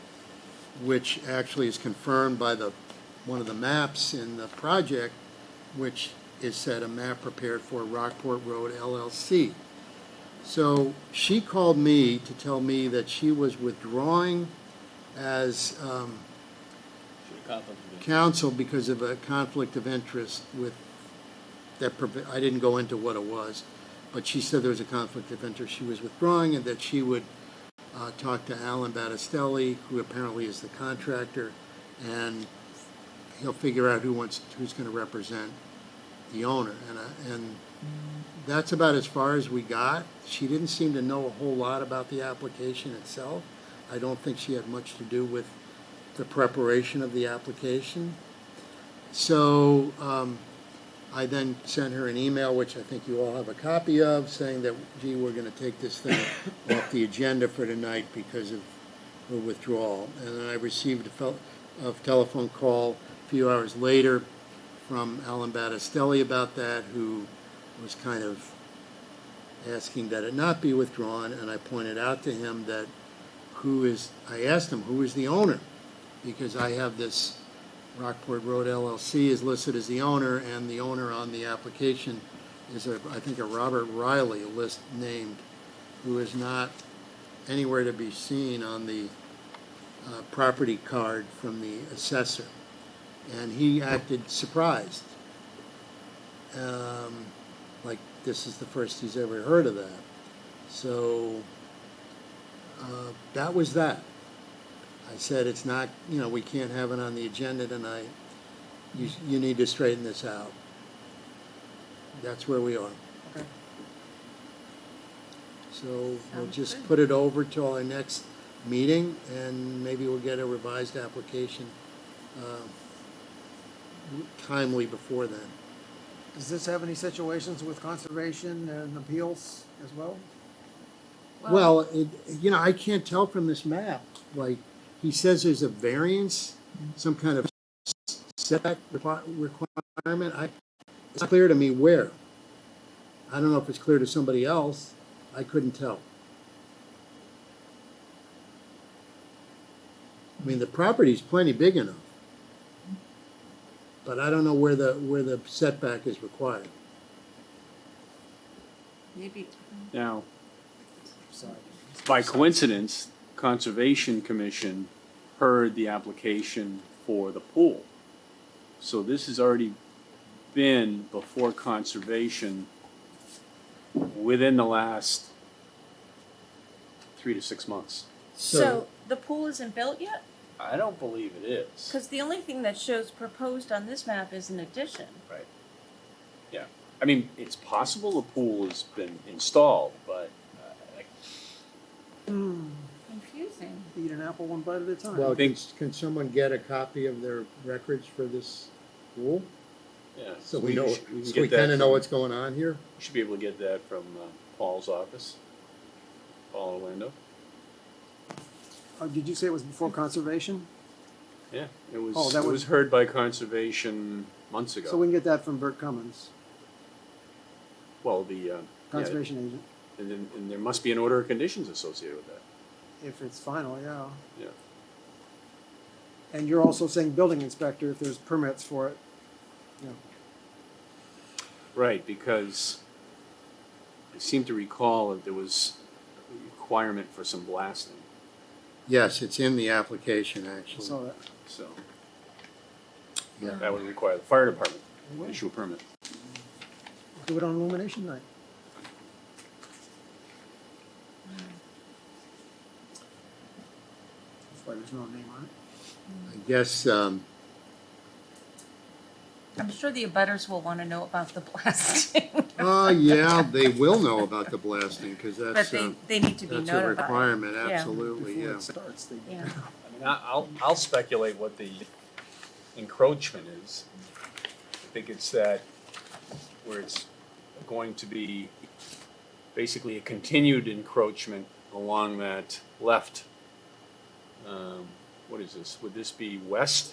which actually is confirmed by one of the maps in the project, which is said a map prepared for Rockport Road LLC. So she called me to tell me that she was withdrawing as counsel because of a conflict of interest with that. I didn't go into what it was, but she said there was a conflict of interest. She was withdrawing, and that she would talk to Alan Battistelli, who apparently is the contractor, and he'll figure out who's going to represent the owner. And that's about as far as we got. She didn't seem to know a whole lot about the application itself. I don't think she had much to do with the preparation of the application. So I then sent her an email, which I think you all have a copy of, saying that, gee, we're going to take this thing off the agenda for tonight because of her withdrawal. And then I received a telephone call a few hours later from Alan Battistelli about that, who was kind of asking that it not be withdrawn. And I pointed out to him that I asked him, who is the owner? Because I have this Rockport Road LLC is listed as the owner, and the owner on the application is I think a Robert Riley, named, who is not anywhere to be seen on the property card from the assessor. And he acted surprised, like this is the first he's ever heard of that. So that was that. I said, it's not, we can't have it on the agenda tonight. You need to straighten this out. That's where we are. Okay. So we'll Sounds just good. put it over till our next meeting, and maybe we'll get a revised application timely before then. Does this have any situations with conservation and appeals as well? Well, I can't tell from this map. Like, he says there's a variance, some kind of setback requirement. It's not clear to me where. I don't know if it's clear to somebody else. I couldn't tell. I mean, the property's plenty big enough, but I don't know where the setback is required. Maybe, Now, Sorry. by coincidence, Conservation Commission heard the application for the pool. So this has already been before Conservation within the last 3 to 6 months. so the pool isn't built yet? I don't believe it is. Because the only thing that shows proposed on this map is an addition. Right. Yeah. I mean, it's possible the pool has been installed, but Confusing. Eat an apple one bite at a time. Well, think- can someone get a copy of their records for this pool? yeah. So we know, can so get we that kind of know from- what's going on here? We should be able to get that from Paul's office, Paul Orlando. Did you say it was before conservation? Yeah, it was. Oh, that it was- was heard by Conservation months ago. So we can get that from Bert Cummins, Well, the conservation agent, and there must be an order of conditions associated with that. if it's final, yeah. Yeah. And you're also saying building inspector if there's permits for it. Yeah. Right, because I seem to recall that there was requirement for some blasting, Yes, it's in the application, actually. So that, so Yeah. that would require the fire department to issue a permit. do it on illumination night. That's why there's no name on it. I guess, I'm sure the abutters will want to know about the blasting, yeah, they will know about the blasting, because but that's, they need to be that's notified. a requirement, Yeah. absolutely, Before yeah. it starts, they. Yeah. I mean, I'll speculate what the encroachment is. I think it's that where it's going to be basically a continued encroachment along that left, what is this? Would this be west?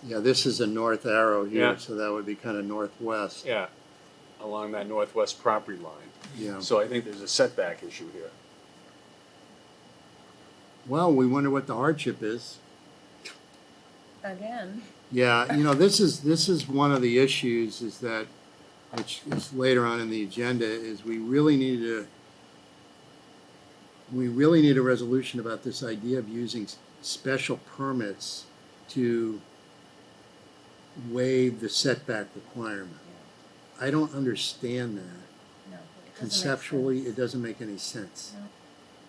Yeah, this is a north arrow Yeah. here, so that would be kind of northwest, Yeah, along that northwest property line. yeah. So I think there's a setback issue here. Well, we wonder what the hardship is. Again. Yeah, this is one of the issues, is that, which is later on in the agenda, is we really need a resolution about this idea of using special permits to waive the setback requirement. I don't understand that. No, it doesn't make Conceptually, sense. it doesn't make any sense. No.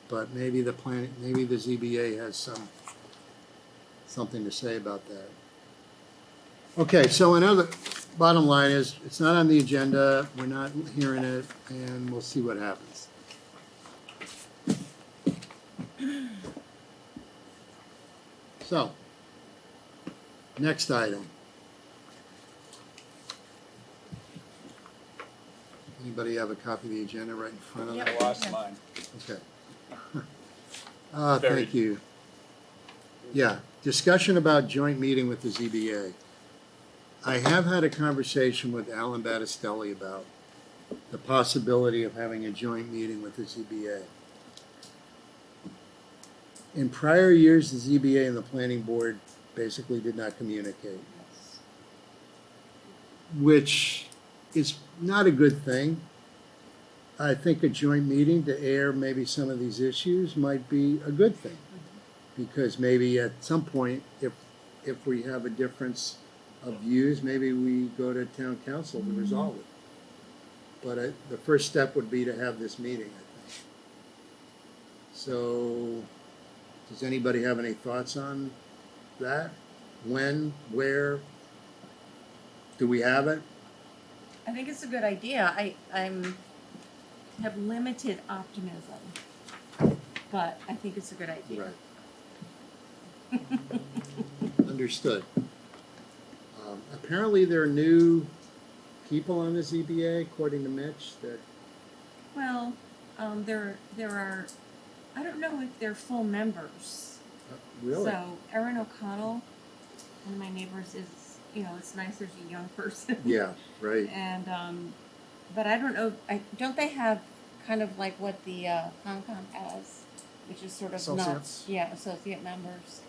But maybe the ZBA has something to say about that. Okay, so another, bottom line is, it's not on the agenda, we're not hearing it, and we'll see what happens. So, next item. Anybody have a copy of the agenda right in front of them? Yep. Lost Yeah. mine. Okay. Buried. Thank you. Yeah, discussion about joint meeting with the ZBA. I have had a conversation with Alan Battistelli about the possibility of having a joint meeting with the ZBA. In prior years, the ZBA and the planning board basically did not communicate, which is not a good thing. I think a joint meeting to air maybe some of these issues might be a good thing. Because maybe at some point, if we have a difference of views, maybe we go to town council to resolve it. But the first step would be to have this meeting, I think. So, does anybody have any thoughts on that? When, where? Do we have it? I think it's a good idea. I'm have limited optimism, but I think it's a good idea. Right. Understood. Apparently there are new people on the ZBA, according to Mitch, that, Well, there are, I don't know if they're full members. really? So Erin O'Connell, one of my neighbors, is, it's nice there's a young person. Yeah, right. And, but I don't know, don't they have kind of like what the Concom has, which is sort of not, Associates. yeah, associate members.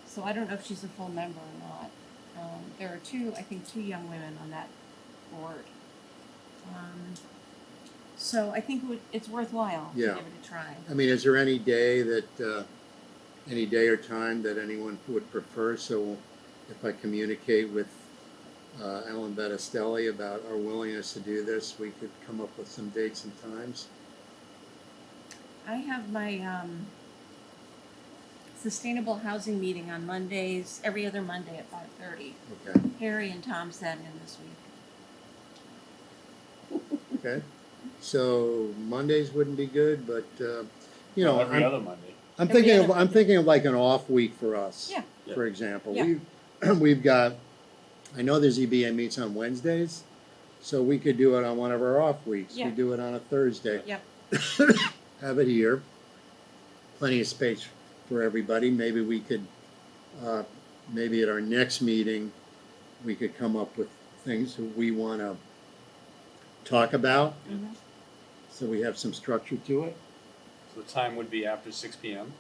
So I don't know if she's a full member or not. There are two young women on that board. So I think it's worthwhile to Yeah. give it a try. I mean, is there any day or time that anyone would prefer? So if I communicate with Alan Battistelli about our willingness to do this, we could come up with some dates and times. I have my sustainable housing meeting on Mondays, every other Monday at 5:30. Okay, Harry and Tom sat in this week. okay. So Mondays wouldn't be good, but, Every other Monday. I'm Every thinking other I'm thinking of like an off week for us. Yeah. For example, Yeah. we've got, I know the ZBA meets on Wednesdays, so we could do it on one of our off weeks. Yeah. We do it on a Thursday. Yep. Have it here. Plenty of space for everybody. Maybe we could, maybe at our next meeting, we could come up with things that we want to talk about. Mhm. So we have some structure to it. So the time would be after 6 p.m.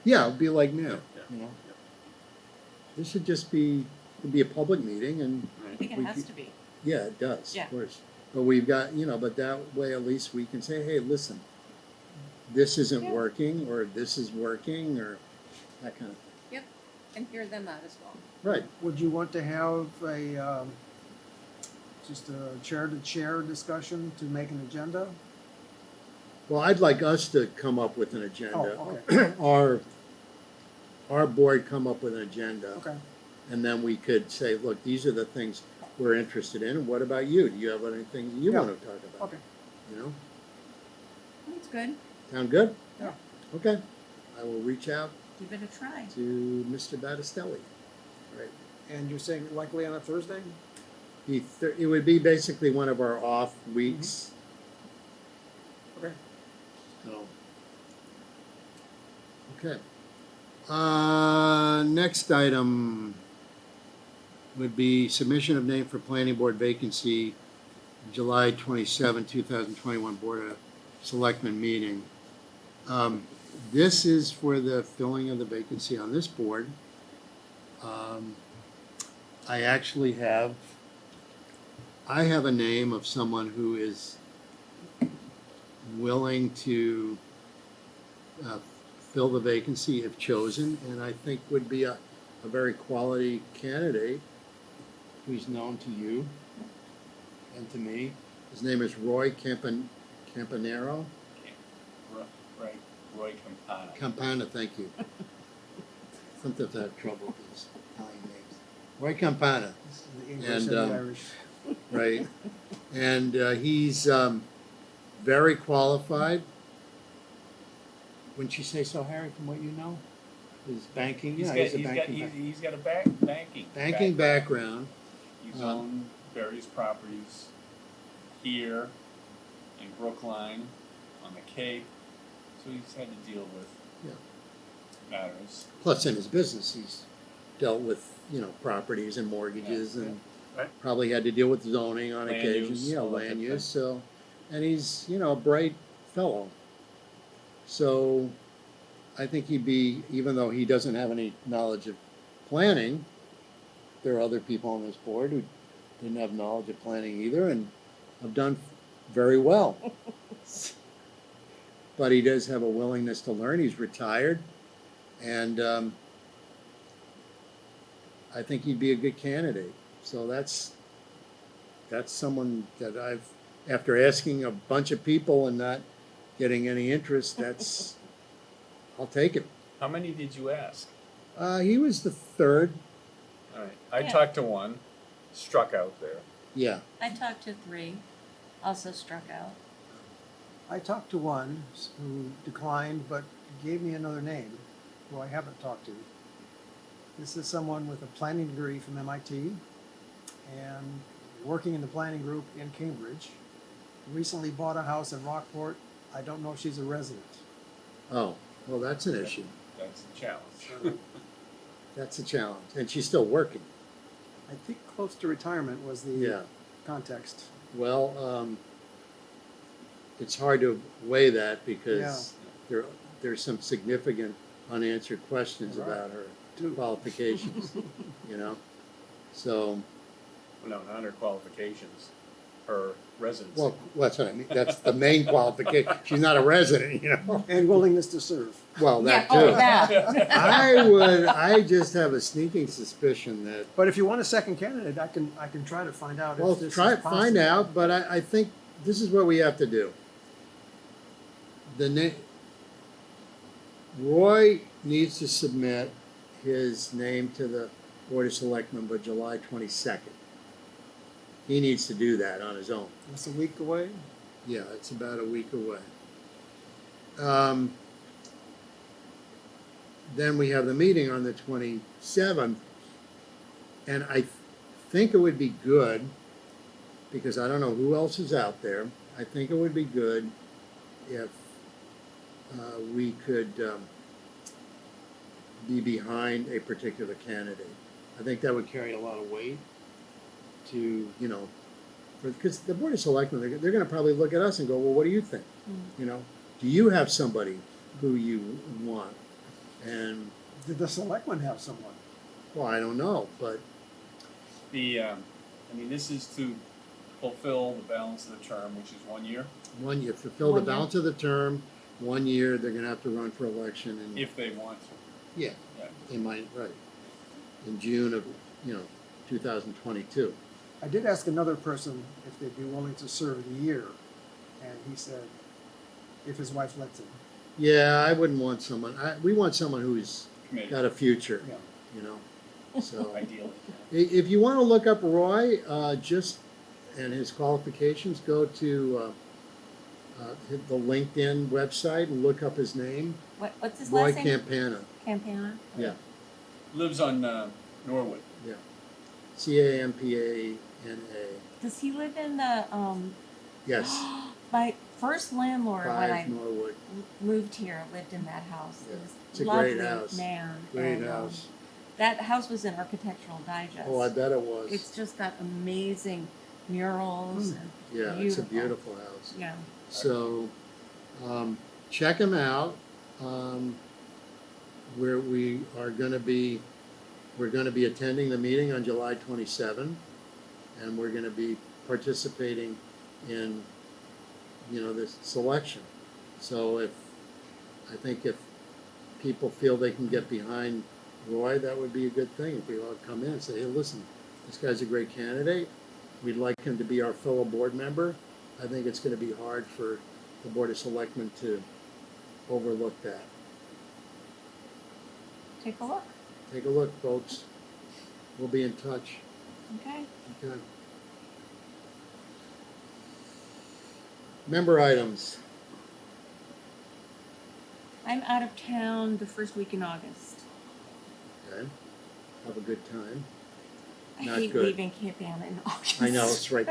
Yeah, it'd be like now. Yeah. You know, this should just be, it'd be a public meeting, and I think it We has could- to be. yeah, it does, Yeah. of course. But we've got, but that way at least we can say, hey, listen, this isn't Yeah. working, or this is working, or that kind of thing. Yep, and hear them out as well. Right. Would you want to have a, just a chair-to-chair discussion to make an agenda? Well, I'd like us to come up with an agenda. Oh, okay. Our board come up with an agenda. Okay. And then we could say, look, these are the things we're interested in, and what about you? Do you have anything you Yeah. want to talk about? Okay. You know, That's good. sound good? Yeah. Okay, I will reach out Give it a try. to Mr. Battistelli. Right. And you're saying likely on a Thursday? It would be basically one of our off weeks, Okay. so. Okay. Next item would be submission of name for planning board vacancy, July 27, 2021 Board of Selectmen meeting. This is for the filling of the vacancy on this board. I actually have a name of someone who is willing to fill the vacancy if chosen, and I think would be a very quality candidate who's known to you and to me. His name is Roy Campanero. Right, Roy Campana. Campana, thank you. Sometimes I have trouble with these Italian names. Roy Campana, This is the English And, and the um, Irish. right? And he's very qualified. Wouldn't you say so, Harry, from what you know? His banking, He's yeah, got, he's a he's got, banking, he's got a banking. banking background. He's owned various properties here, in Brookline, on the Cape, so he's had to deal with Yeah. matters. Plus, in his business, he's dealt with, properties and mortgages and Right. probably had to deal with zoning on Land occasion, use, all that land type of use, so, and he's, a bright fellow. So, I think he'd be, even though he doesn't have any knowledge of planning, there are other people on this board who didn't have knowledge of planning either and have done very well. But he does have a willingness to learn, he's retired, and, I think he'd be a good candidate. So that's someone that after asking a bunch of people and not getting any interest, I'll take it. How many did you ask? He was the third, All right, I Yeah. talked to one, struck out there. yeah. I talked to 3, also struck out. I talked to one who declined, but gave me another name, who I haven't talked to. This is someone with a planning degree from MIT and working in the planning group in Cambridge. Recently bought a house in Rockport. I don't know if she's a resident. Oh, well, that's an issue. That's the challenge. That's a challenge. And she's still working. I think close to retirement was the Yeah. context. Well, it's hard to weigh that because there's some significant unanswered questions Right. about her Too. qualifications, So, No, not her qualifications, her residency. well, that's what I mean. That's the main qualification. She's not a resident, And willingness to serve. Well, that Yeah, oh, too. that. I just have a sneaking suspicion that, But if you want a second candidate, I can try to find out well, if this is find possible. out, but I think this is what we have to do. Roy needs to submit his name to the Board of Selectmen by July 22nd. He needs to do that on his own. It's a week away. Yeah, it's about a week away. Then we have the meeting on the 27th, and I think it would be good, because I don't know who else is out there, I think it would be good if we could be behind a particular candidate. I think that would carry a lot of weight to, because the Board of Selectmen, they're going to probably look at us and go, well, what do you think? Do you have somebody who you want? And, Did the selectmen have someone? well, I don't know, but This is to fulfill the balance of the term, which is 1 year. one, you fulfill the 1 year. balance of the term, 1 year, they're gonna have to run for election and, If they want to. yeah, Yeah. they might, right, in June of, 2022. I did ask another person if they'd be willing to serve the year, and he said, if his wife lets him. Yeah, I wouldn't want someone, we want someone who's Committed. got a future, Yeah. So, Ideally. if you wanna look up Roy, and his qualifications, go to, hit the LinkedIn website and look up his name, What's his Roy last name? Campana, Campana? yeah, Lives on Norwood. yeah. Campana. Does he live in the, Yes, my first landlord when I 5 Norwood, moved here lived in that house. Yeah. It was It's a lovely great house. man. great and, house. That house was in Architectural Digest. Oh, I bet it was. It's just got amazing murals and Yeah, it's a beautiful house. Yeah. So, check him out. Where we are gonna be, we're gonna be attending the meeting on July 27, and we're gonna be participating in, this selection. So I think if people feel they can get behind Roy, that would be a good thing. If we all come in and say, hey, listen, this guy's a great candidate. We'd like him to be our fellow board member. I think it's gonna be hard for the Board of Selectmen to overlook that. Take a look. Take a look, folks. We'll be in touch. Okay. Okay. Member items. I'm out of town the first week in August. Okay. Have a good time. I Not hate good. leaving Campana in August. I know, it's right.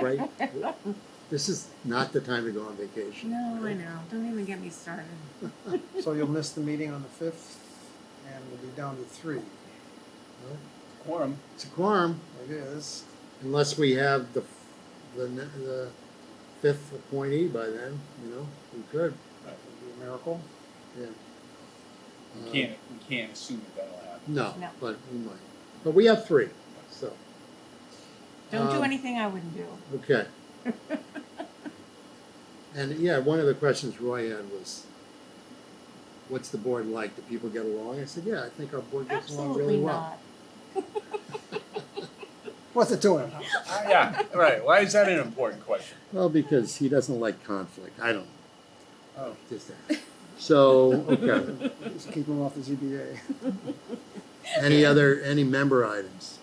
This is not the time to go on vacation. No, I know. Don't even get me started. So you'll miss the meeting on the 5th, and we'll be down to 3. Well, Quorum. it's a quorum, It is. unless we have the 5th appointee by then, we could, It'll be a miracle. yeah. We can't assume that'll happen. No, No. but we might. But we have 3, so, Don't do Um, anything I wouldn't do. okay. And yeah, one of the questions Roy had was, what's the board like? Do people get along? I said, yeah, I think our board gets along really Absolutely well. not. What's it to him? Yeah, right. Why is that an important question? Well, because he doesn't like conflict. I don't. Oh. Just that. So, okay. Just keep him off the ZBA. Any member items?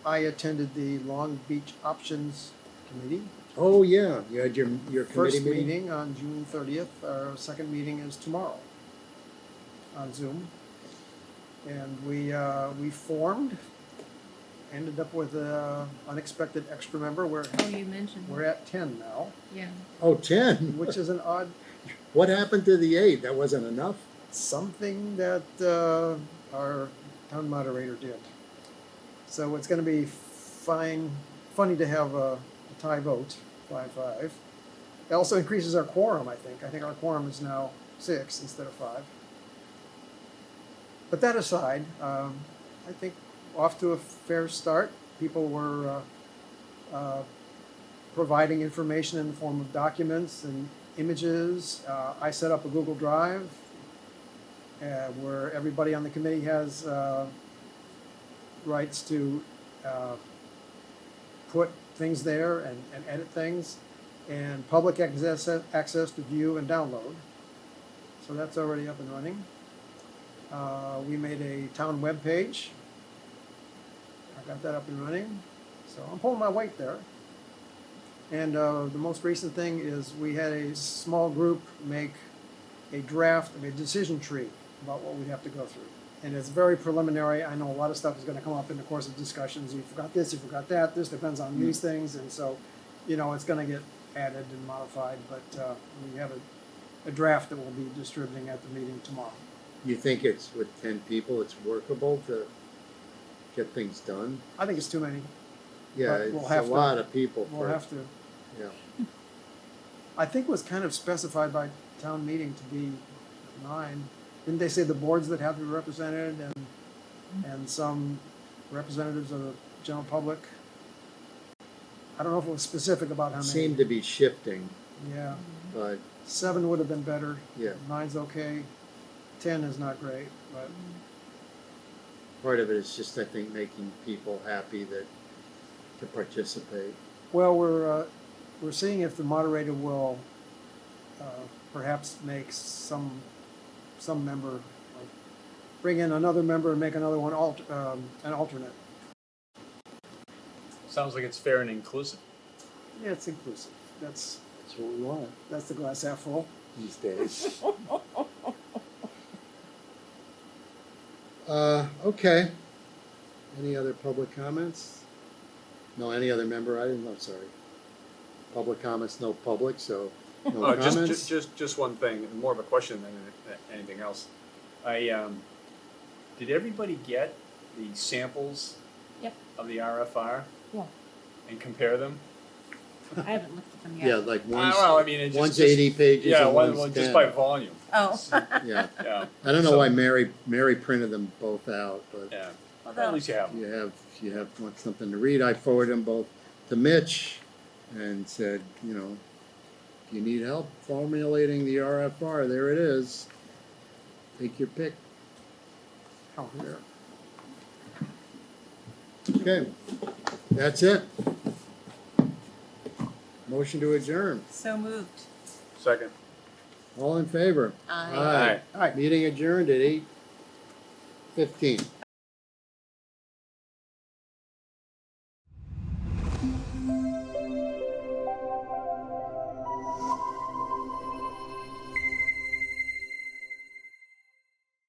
I attended the Long Beach Options Committee. Oh, yeah, you had your committee First meeting? meeting on June 30th. Our second meeting is tomorrow on Zoom. And we formed, ended up with an unexpected extra member. Oh, you mentioned. We're at 10 now, Yeah. Oh, 10? which is an odd, What happened to the 8? That wasn't enough? something that our town moderator did. So it's going to be funny to have a tie vote, 5-5. It also increases our quorum, I think. I think our quorum is now 6 instead of 5. But that aside, I think off to a fair start. People were providing information in the form of documents and images. I set up a Google Drive where everybody on the committee has rights to put things there and edit things, and public access to view and download. So that's already up and running. We made a town web page. I got that up and running. So I'm pulling my weight there. And the most recent thing is we had a small group make a draft of a decision tree about what we'd have to go through. And it's very preliminary. I know a lot of stuff is going to come up in the course of discussions. You forgot this, you forgot that. This depends on these things. And so, it's going to get added and modified. But we have a draft that we'll be distributing at the meeting tomorrow. You think it's, with 10 people, it's workable to get things done? I think it's too many. Yeah, But we'll it's have a to- lot of people We'll for, have to. yeah. I think it was kind of specified by town meeting to be 9. Didn't they say the boards that have to be represented and some representatives of the general public? I don't know if it was specific about how many. Seemed to be shifting. Yeah. but, 7 would have been better. yeah, 9's okay. 10 is not great, but part of it is just, I think, making people happy to participate. well, we're seeing if the moderator will perhaps make some member, like, bring in another member and make another one an alternate. Sounds like it's fair and inclusive. Yeah, it's inclusive. That's That's what we want the glass half full. these days. Okay. Any other public comments? No, any other member items? I'm sorry. Public comments, no public, so no comments. Just one thing, more of a question than anything else. Did everybody get the samples Yep. of the RFR Yeah. and compare them? I haven't looked at them yet. Yeah, like one's, Well, I mean, it's one's just- 80 pages Yeah, and one's one 10. just by volume. Oh. Yeah. Yeah, I don't know So- why Mary printed them both out, but yeah. Well, At least you have them. you have want something to read. I forwarded them both to Mitch and said, you know, if you need help formulating the RFR, there it is. Take your pick. Oh, here. Okay, that's it. Motion to adjourn. So moved. Second. All in favor? Aye. Aye. Meeting adjourned at 8:15.